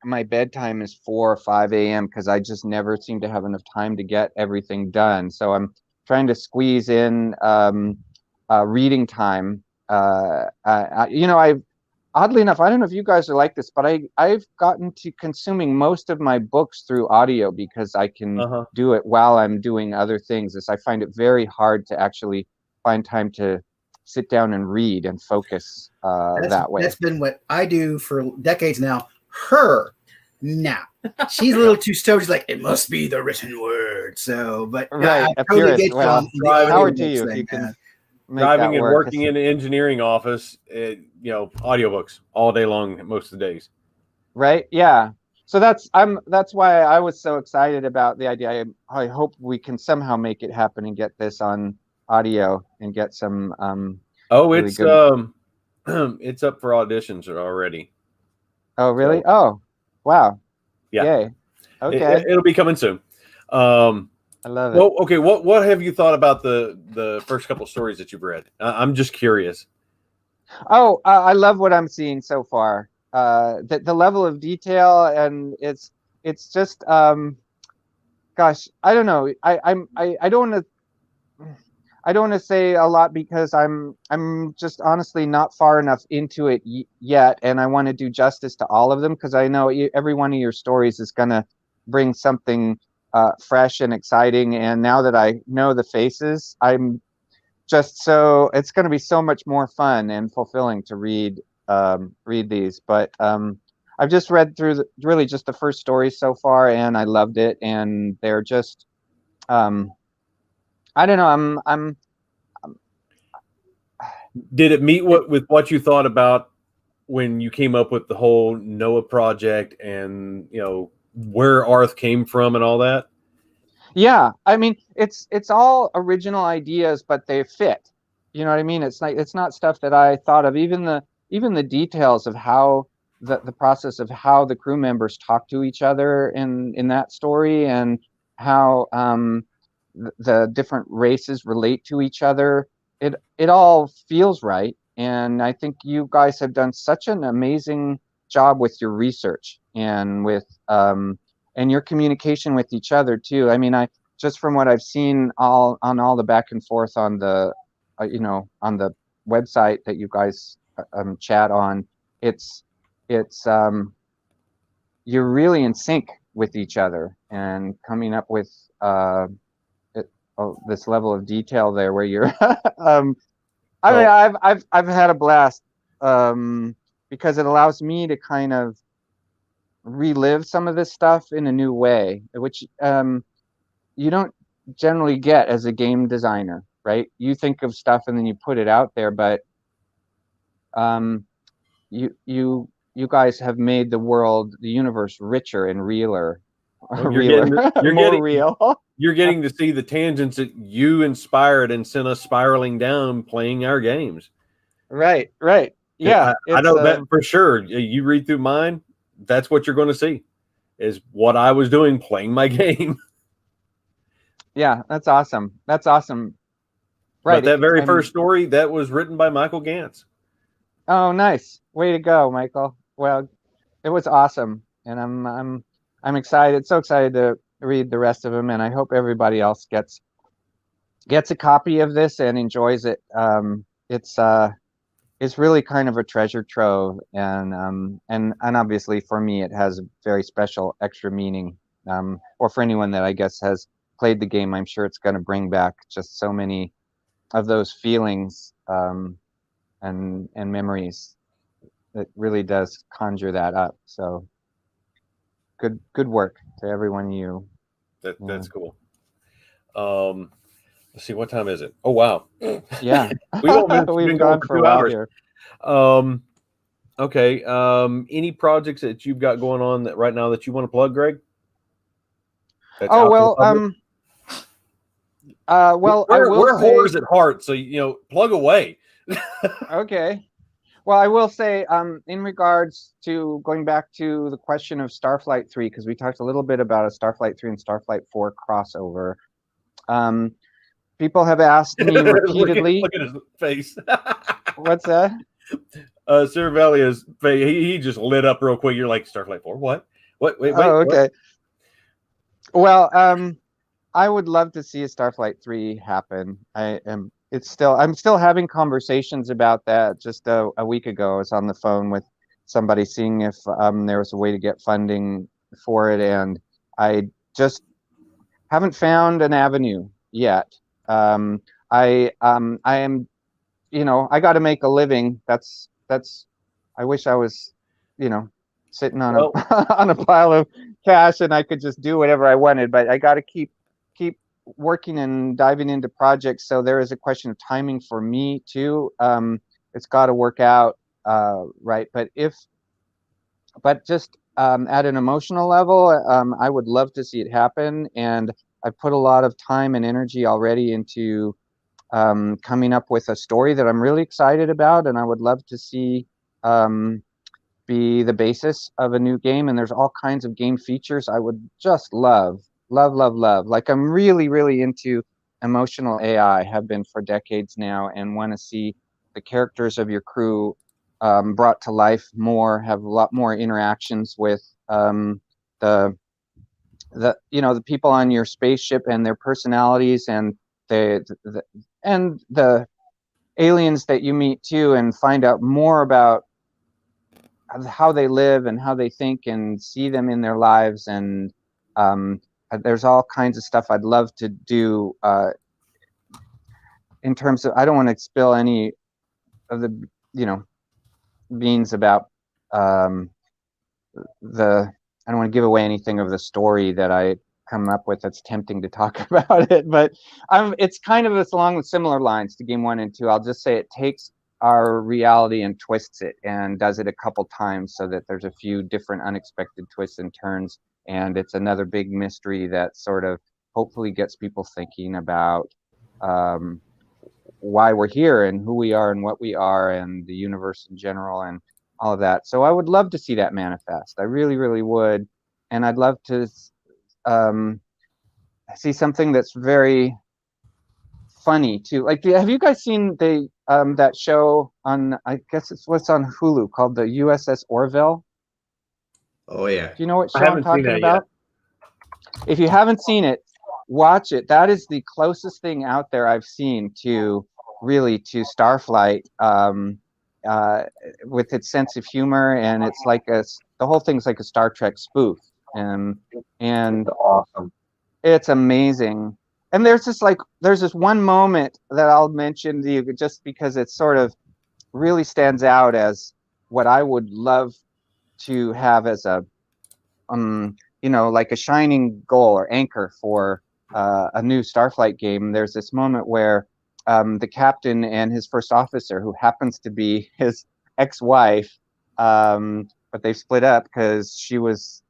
S4: my bedtime is 4 or 5 a.m. because I just never seem to have enough time to get everything done. So I'm trying to squeeze in reading time. You know, oddly enough, I don't know if you guys are like this, but I've gotten to consuming most of my books through audio because I can do it while I'm doing other things. I find it very hard to actually find time to sit down and read and focus that way.
S3: That's been what I do for decades now. She's a little too stoned. She's like, it must be the written word. So, but
S4: right,
S3: I totally get
S4: power to you if you can.
S2: Driving and working in an engineering office, you know, audiobooks all day long, most of the days.
S4: Right. Yeah. So that's why I was so excited about the idea. I hope we can somehow make it happen and get this on audio and get some.
S2: Really
S4: it's good...
S2: it's up for auditions already.
S4: Oh really? So, oh, wow.
S2: Yeah.
S4: Yay. Okay.
S2: It'll be coming soon.
S4: I love it.
S2: Well, okay. What have you thought about the first couple of stories that you've read? I'm just curious.
S4: Oh, I love what I'm seeing so far. The level of detail, and it's just gosh, I don't know. I don't want to say a lot because I'm just honestly not far enough into it yet, and I want to do justice to all of them because I know every one of your stories is gonna bring something fresh and exciting. And now that I know the faces, I'm just it's going to be so much more fun and fulfilling to read these. But I've just read through really just the first story so far, and I loved it. And they're just I don't know. I'm
S2: Did it meet with what you thought about when you came up with the whole Noah project and, you know, where Arth came from and all that?
S4: Yeah, I mean, it's all original ideas, but they fit. You know what I mean? It's not stuff that I thought of. Even the details of how the process of how the crew members talk to each other in that story, and how the different races relate to each other. It all feels right, and I think you guys have done such an amazing job with your research and with and your communication with each other too. I mean, I just from what I've seen all the back and forth on the on the website that you guys chat on, it's you're really in sync with each other and coming up with this level of detail there where you're I mean, I've had a blast because it allows me to kind of relive some of this stuff in a new way, which you don't generally get as a game designer, right? You think of stuff and then you put it out there, but you guys have made the world, the universe, richer and realer.
S2: You're getting to see the tangents that you inspired and sent us spiraling down playing our games.
S4: Right. Yeah,
S2: I know that for sure. You read through mine, that's what you're going to see, is what I was doing playing my game.
S4: Yeah, that's awesome. That's awesome.
S2: But
S4: Right.
S2: that very first story, that was written by Michael Gantz.
S4: Oh, nice. Way to go, Michael. Well, it was awesome, and I'm excited. So excited to read the rest of them, and I hope everybody else gets a copy of this and enjoys it. It's really kind of a treasure trove, and obviously for me, it has a very special extra meaning. Or for anyone that I guess has played the game, I'm sure it's going to bring back just so many of those feelings and memories. It really does conjure that up. So good work to everyone.
S2: That's cool. Let's see, what time is it? Oh wow.
S4: Yeah.
S2: We've been
S4: We've
S2: going
S4: gone for a
S2: 2
S4: while
S2: hours.
S4: here.
S2: Okay. Any projects that you've got going on that right now that you want to plug, Greg? That's
S4: Oh
S2: out to the
S4: well,
S2: public?
S4: we're
S2: horrors at heart, so plug away.
S4: Okay. Well, I will say, in regards to going back to the question of Starflight 3, because we talked a little bit about a Starflight 3 and Starflight 4 crossover. People have asked me repeatedly.
S2: look at his face.
S4: What's that?
S2: Cervelia's face, he just lit up real quick. You're like, Starflight 4? What? Wait.
S4: Oh, okay.
S2: What?
S4: Well, I would love to see a Starflight 3 happen. I'm still having conversations about that. Just a week ago, I was on the phone with somebody seeing if there was a way to get funding for it, and I just haven't found an avenue yet. I am, I got to make a living. That's. I wish I was, sitting on on a pile of cash and I could just do whatever I wanted, but I got to keep working and diving into projects. So there is a question of timing for me too. It's got to work out right. But just at an emotional level, I would love to see it happen, and I put a lot of time and energy already into coming up with a story that I'm really excited about, and I would love to see be the basis of a new game. And there's all kinds of game features I would just love. Like, I'm really, really into emotional AI, have been for decades now, and want to see the characters of your crew brought to life more, have a lot more interactions with the people on your spaceship and their personalities, and the aliens that you meet too, and find out more about how they live and how they think, and see them in their lives. And there's all kinds of stuff I'd love to do in terms of, I don't want to spill any of the beans about I don't want to give away anything of the story that I come up with that's tempting to talk about it, but it's kind of along with similar lines to game 1 and 2. I'll just say it takes our reality and twists it, and does it a couple times so that there's a few different unexpected twists and turns, and it's another big mystery that sort of hopefully gets people thinking about why we're here and who we are and what we are and the universe in general and all of that. So I would love to see that manifest. I really, really would. And I'd love to see something that's very funny too. Like, have you guys seen that show on, I guess it's what's on Hulu, called the USS Orville?
S7: Oh yeah.
S4: Do you know what show I'm talking about? If you haven't seen it, watch it. That is the closest thing out there I've seen to Starflight, with its sense of humor, and it's like the whole thing's like a Star Trek spoof, and
S2: Awesome.
S4: it's amazing. And there's this one moment that I'll mention to you just because it sort of really stands out as what I would love to have as a like a shining goal or anchor for a new Starflight game. There's this moment where the captain and his first officer, who happens to be his ex-wife, but they've split up because she was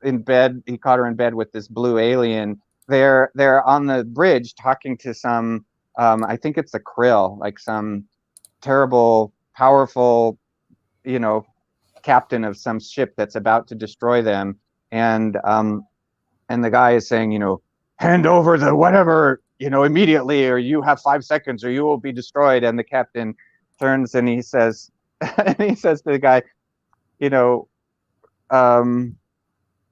S4: in bed. He caught her in bed with this blue alien. They're on the bridge talking to some, I think it's a Krill, like some terrible, powerful, captain of some ship that's about to destroy them. And the guy is saying, hand over the whatever, immediately, or you have 5 seconds or you will be destroyed. And the captain turns and he says, and he says to the guy,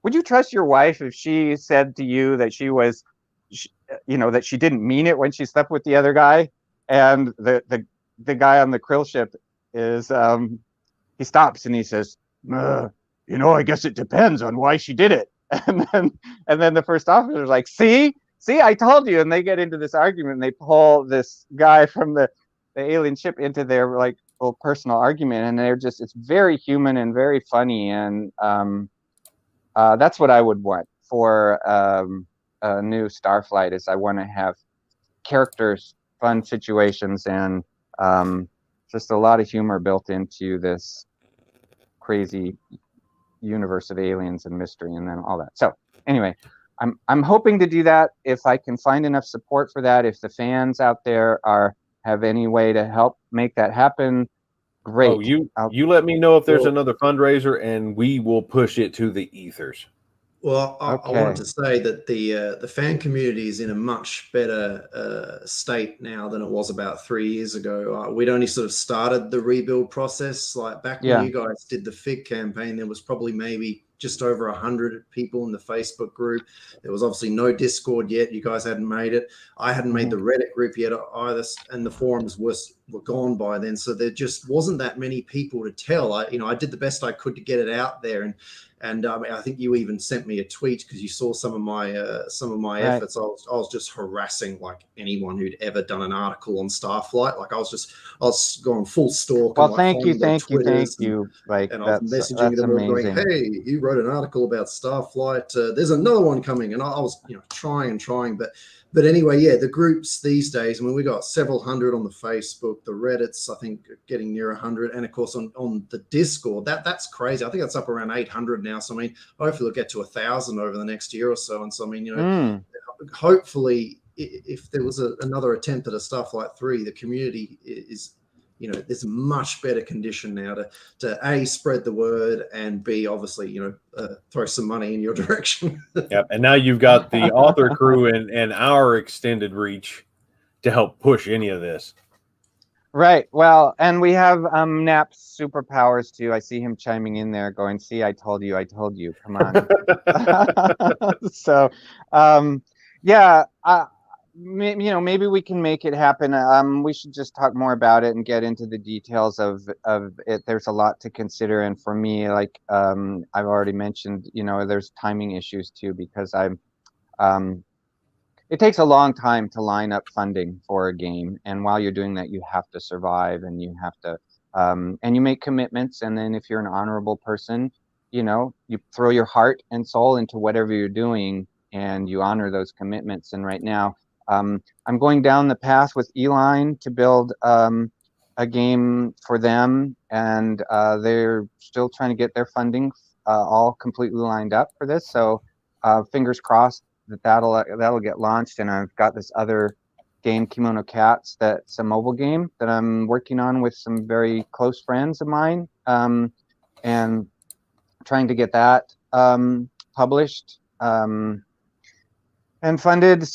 S4: would you trust your wife if she said to you that that she didn't mean it when she slept with the other guy? And the guy on the krill ship is, he stops and he says, I guess it depends on why she did it. And then the first officer's like, see, I told you. And they get into this argument and they pull this guy from the alien ship into their like little personal argument. And it's very human and very funny. And that's what I would want for a new Starflight. Is I want to have characters, fun situations, and just a lot of humor built into this crazy universe of aliens and mystery, and then all that. So anyway, I'm hoping to do that if I can find enough support for that. If the fans out there have any way to help make that happen, great.
S2: Oh, you let me know if there's another fundraiser, and we will push it to the ethers.
S7: Well, I wanted to say that the fan community is in a much better state now than it was about 3 years ago. We'd only sort of started the rebuild process. Like back when you guys did the FIG campaign, there was probably maybe just over 100 people in the Facebook group. There was obviously no Discord yet. You guys hadn't made it. I hadn't made the Reddit group yet either, and the forums were gone by then. So there just wasn't that many people to tell. I did the best I could to get it out there, and I think you even sent me a tweet because you saw some of my efforts. I was just harassing like anyone who'd ever done an article on Starflight. Like I was going full stalk.
S4: Well, thank you. Like,
S7: and I was messaging them all going, "Hey, you wrote an article about Starflight. There's another one coming." And I was trying, but anyway, yeah, the groups these days. I mean, we got several hundred on the Facebook, the Reddits, I think getting near 100, and of course on the Discord, that's crazy. I think that's up around 800 now. So I mean, hopefully we'll get to 1,000 over the next year or so. And so I mean, hopefully, if there was another attempt at a Starflight 3, the community is, there's a much better condition now to A, spread the word, and B, obviously, throw some money in your direction.
S2: Yep. And now you've got the author crew and our extended reach to help push any of this.
S4: Right. Well, and we have Nap's superpowers too. I see him chiming in there going, "See, I told you. Come on." So, yeah, maybe we can make it happen. We should just talk more about it and get into the details of it. There's a lot to consider, and for me, like I've already mentioned, there's timing issues too, because it takes a long time to line up funding for a game, and while you're doing that, you have to survive, and you have to and you make commitments, and then if you're an honorable person, you throw your heart and soul into whatever you're doing, and you honor those commitments. And right now, I'm going down the path with Eline to build a game for them, and they're still trying to get their funding all completely lined up for this. So fingers crossed that'll get launched. And I've got this other game, Kimono Cats, that's a mobile game that I'm working on with some very close friends of mine, and trying to get that published and funded.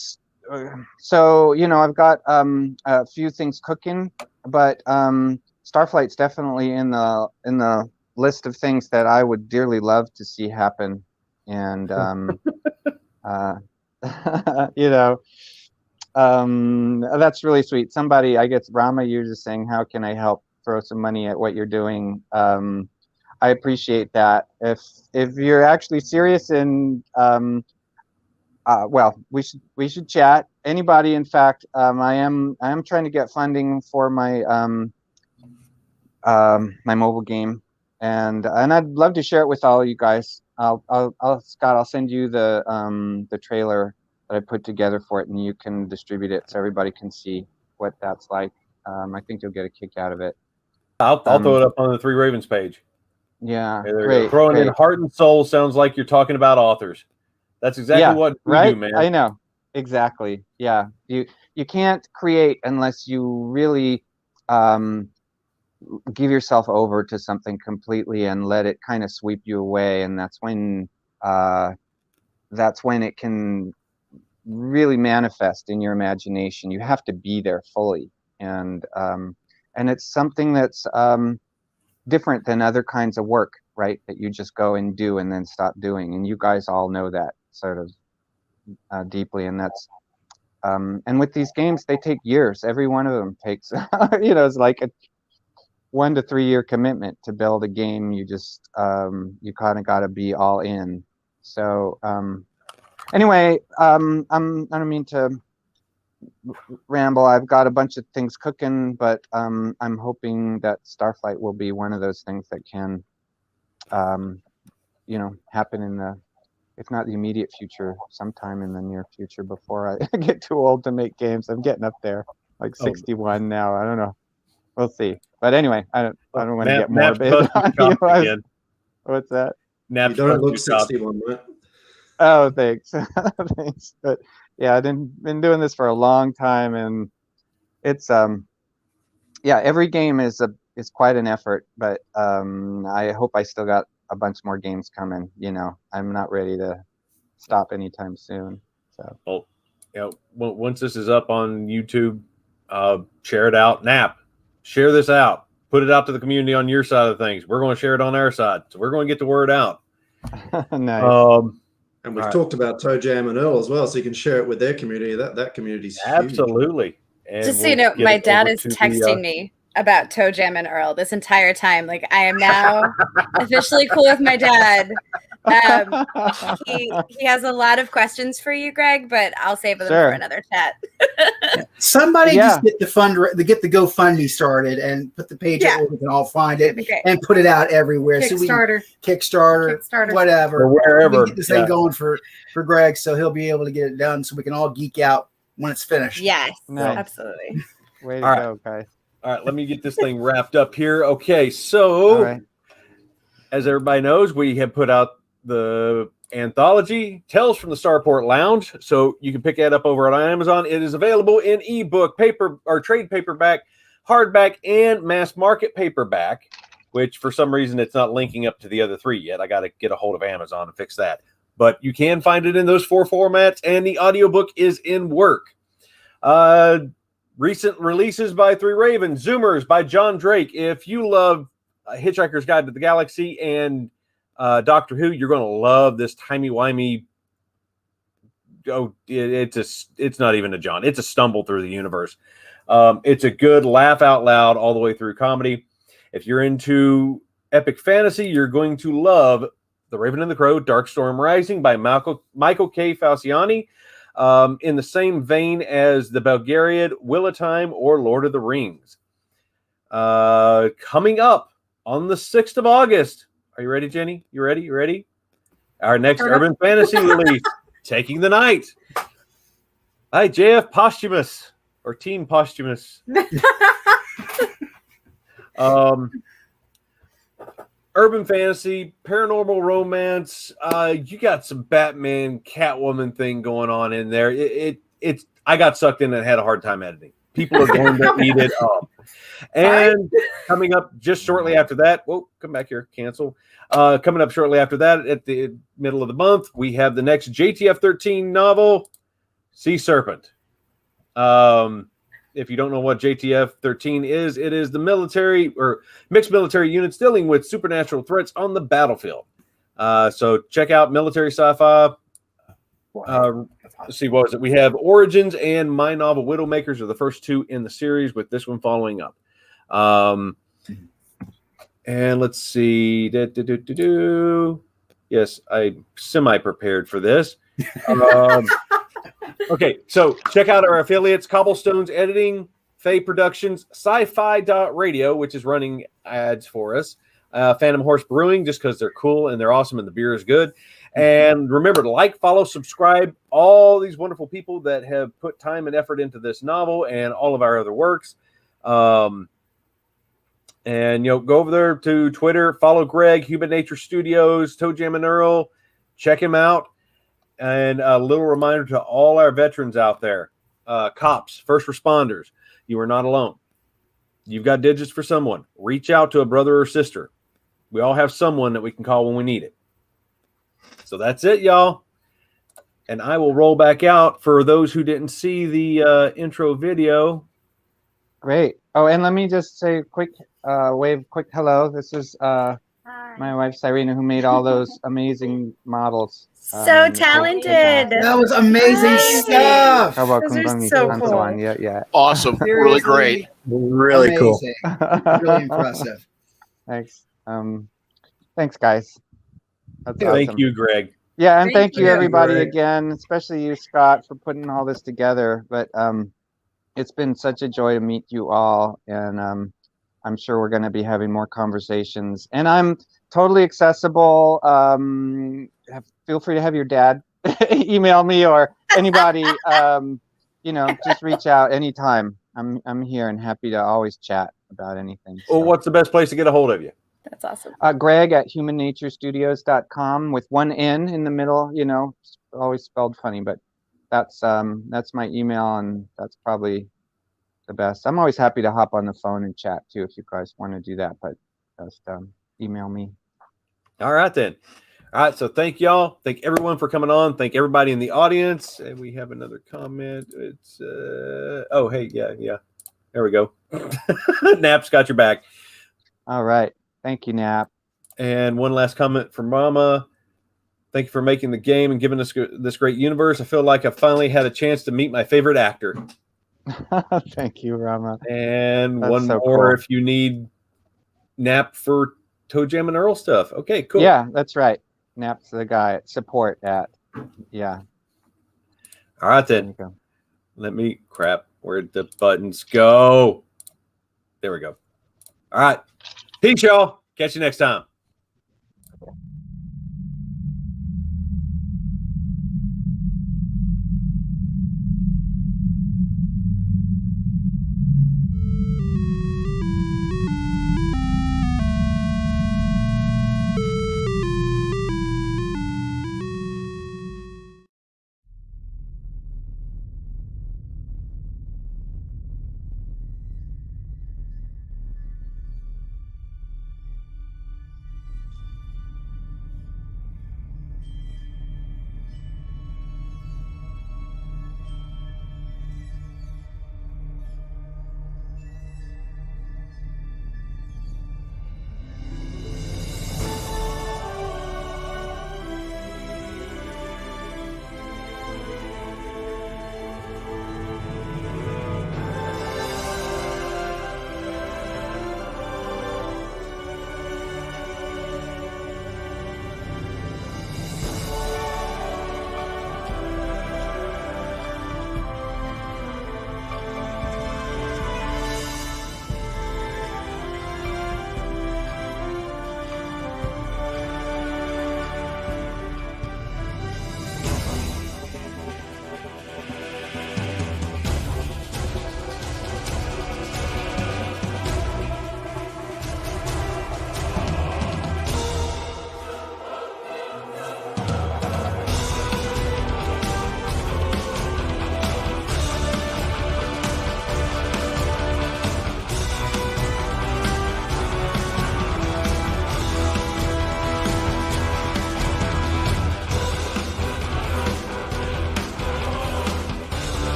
S4: So I've got a few things cooking, but Starflight's definitely in the list of things that I would dearly love to see happen. And that's really sweet. Somebody, I guess Rama, you're just saying, how can I help throw some money at what you're doing? I appreciate that. If you're actually serious and well, we should chat. Anybody, in fact, I am trying to get funding for my my mobile game, and I'd love to share it with all you guys. Scott, I'll send you the trailer that I put together for it, and you can distribute it so everybody can see what that's like. I think you'll get a kick out of it.
S2: I'll throw it up on the Three Ravens page.
S4: Yeah,
S2: great. Throwing in heart and soul sounds like you're talking about authors. That's exactly what we do, man.
S4: I know. Exactly. Yeah. You can't create unless you really give yourself over to something completely and let it kind of sweep you away. And that's when it can really manifest in your imagination. You have to be there fully, and it's something that's different than other kinds of work, right? That you just go and do and then stop doing. And you guys all know that sort of deeply, and that's and with these games, they take years. Every one of them takes it's like a 1 to 3 year commitment to build a game. You just you kind of got to be all in. So anyway, I don't mean to ramble. I've got a bunch of things cooking, but I'm hoping that Starflight will be one of those things that can happen in the, if not the immediate future, sometime in the near future before I get too old to make games. I'm getting up there, like 61 now. I don't know. We'll see. But anyway, I don't want to get morbid on you. Again. What's that?
S7: You don't look 61, mate.
S4: Oh, thanks. Thanks. But yeah, I've been doing this for a long time, and it's every game is quite an effort, but I hope I still got a bunch more games coming. I'm not ready to stop anytime soon. So
S2: once this is up on YouTube, share it out. Nap, share this out. Put it out to the community on your side of things. We're going to share it on our side, so we're going to get the word out.
S4: Nice.
S7: And we've talked about Toe Jam and Earl as well, so you can share it with their community. That community's
S2: absolutely.
S11: And just so you know, my dad is texting me about Toe Jam and Earl this entire time. Like, I am now officially cool with my dad. He has a lot of questions for you, Greg, but I'll save them for another chat.
S3: Somebody just get the GoFundMe started and put the page up where we can all find it and put it out everywhere. Kickstarter, whatever,
S2: or wherever.
S3: We get this thing going for Greg, so he'll be able to get it done, so we can all geek out when it's finished.
S11: Yes,
S4: nice.
S11: Absolutely.
S4: Way to go, guys.
S2: All right, let me get this thing wrapped up here. Okay, so as everybody knows, we have put out the anthology Tales from the Starport Lounge, so you can pick that up over on Amazon. It is available in ebook, paper or trade paperback, hardback, and mass market paperback, which for some reason it's not linking up to the other three yet. I got to get a hold of Amazon and fix that. But you can find it in those 4 formats, and the audiobook is in work. Recent releases by Three Ravens, Zoomers by John Drake. If you love Hitchhiker's Guide to the Galaxy and Doctor Who, you're going to love this timey-wimey. It's not even a John. It's a stumble through the universe. It's a good laugh out loud all the way through comedy. If you're into epic fantasy, you're going to love The Raven and the Crow, Darkstorm Rising by Michael K. Falciani. In the same vein as The Belgariad, Wheel of Time, or Lord of the Rings. Coming up on the 6th of August. Are you ready, Jenny? You ready? You ready? Our next urban fantasy release, Taking the Night. Hi, JF Posthumous, or Team Posthumous. Urban fantasy, paranormal romance. You got some Batman, Catwoman thing going on in there. It's. I got sucked in and had a hard time editing. People are going to eat it up. And coming up just shortly after that, come back here, cancel. Coming up shortly after that, at the middle of the month, we have the next JTF 13 novel, Sea Serpent. If you don't know what JTF 13 is, it is the military or mixed military units dealing with supernatural threats on the battlefield. So check out military sci-fi. Let's see, what was it? We have Origins and My Novel Widowmakers are the first 2 in the series, with this one following up. And let's see. Yes, I'm semi-prepared for this. Okay, so check out our affiliates, Cobblestones Editing, Faye Productions, Sci-Fi.radio, which is running ads for us, Phantom Horse Brewing, just because they're cool and they're awesome and the beer is good. And remember to like, follow, subscribe, all these wonderful people that have put time and effort into this novel and all of our other works. And, go over there to Twitter, follow Greg, Human Nature Studios, Toe Jam and Earl, check him out. And a little reminder to all our veterans out there, cops, first responders, you are not alone. You've got digits for someone. Reach out to a brother or sister. We all have someone that we can call when we need it. So that's it, y'all. And I will roll back out for those who didn't see the intro video.
S4: Great. Oh, and let me just say a quick quick hello. This is my wife, Cyrena, who made all those amazing models.
S11: So talented.
S3: That was amazing stuff.
S4: How about
S11: Those are
S4: Kungani
S11: so
S4: Sansawan?
S11: cool.
S4: Yeah, yeah.
S9: Awesome. Really great.
S10: Really cool.
S3: Amazing. Really impressive.
S4: Thanks. Thanks, guys. That's
S2: Thank
S4: awesome.
S2: you, Greg.
S4: Yeah, and thank you
S3: you,
S4: everybody
S3: Greg.
S4: again, especially you, Scott, for putting all this together. But it's been such a joy to meet you all, and I'm sure we're going to be having more conversations. And I'm totally accessible. Feel free to have your dad email me or anybody. Just reach out anytime. I'm here and happy to always chat about anything. So.
S2: Well, what's the best place to get a hold of you?
S11: That's awesome.
S4: Greg at humanaturestudios.com with one N in the middle, it's always spelled funny, but that's my email, and that's probably the best. I'm always happy to hop on the phone and chat too if you guys want to do that, but just email me.
S2: All right, then. All right, so thank y'all. Thank everyone for coming on. Thank everybody in the audience. And we have another comment. It's oh, hey, yeah. There we go. Nap's got your back.
S4: All right. Thank you, Nap.
S2: And one last comment from Mama. Thank you for making the game and giving us this great universe. I feel like I finally had a chance to meet my favorite actor.
S4: Thank you, Rama.
S2: And
S4: That's
S2: one
S4: so
S2: more
S4: cool.
S2: if you need Nap for Toe Jam and Earl stuff. Okay, cool.
S4: Yeah, that's right. Nap's the guy at support at. Yeah.
S2: All right, then. Let me crap. Where'd the buttons go? There we go. All right. Peace, y'all. Catch you next time.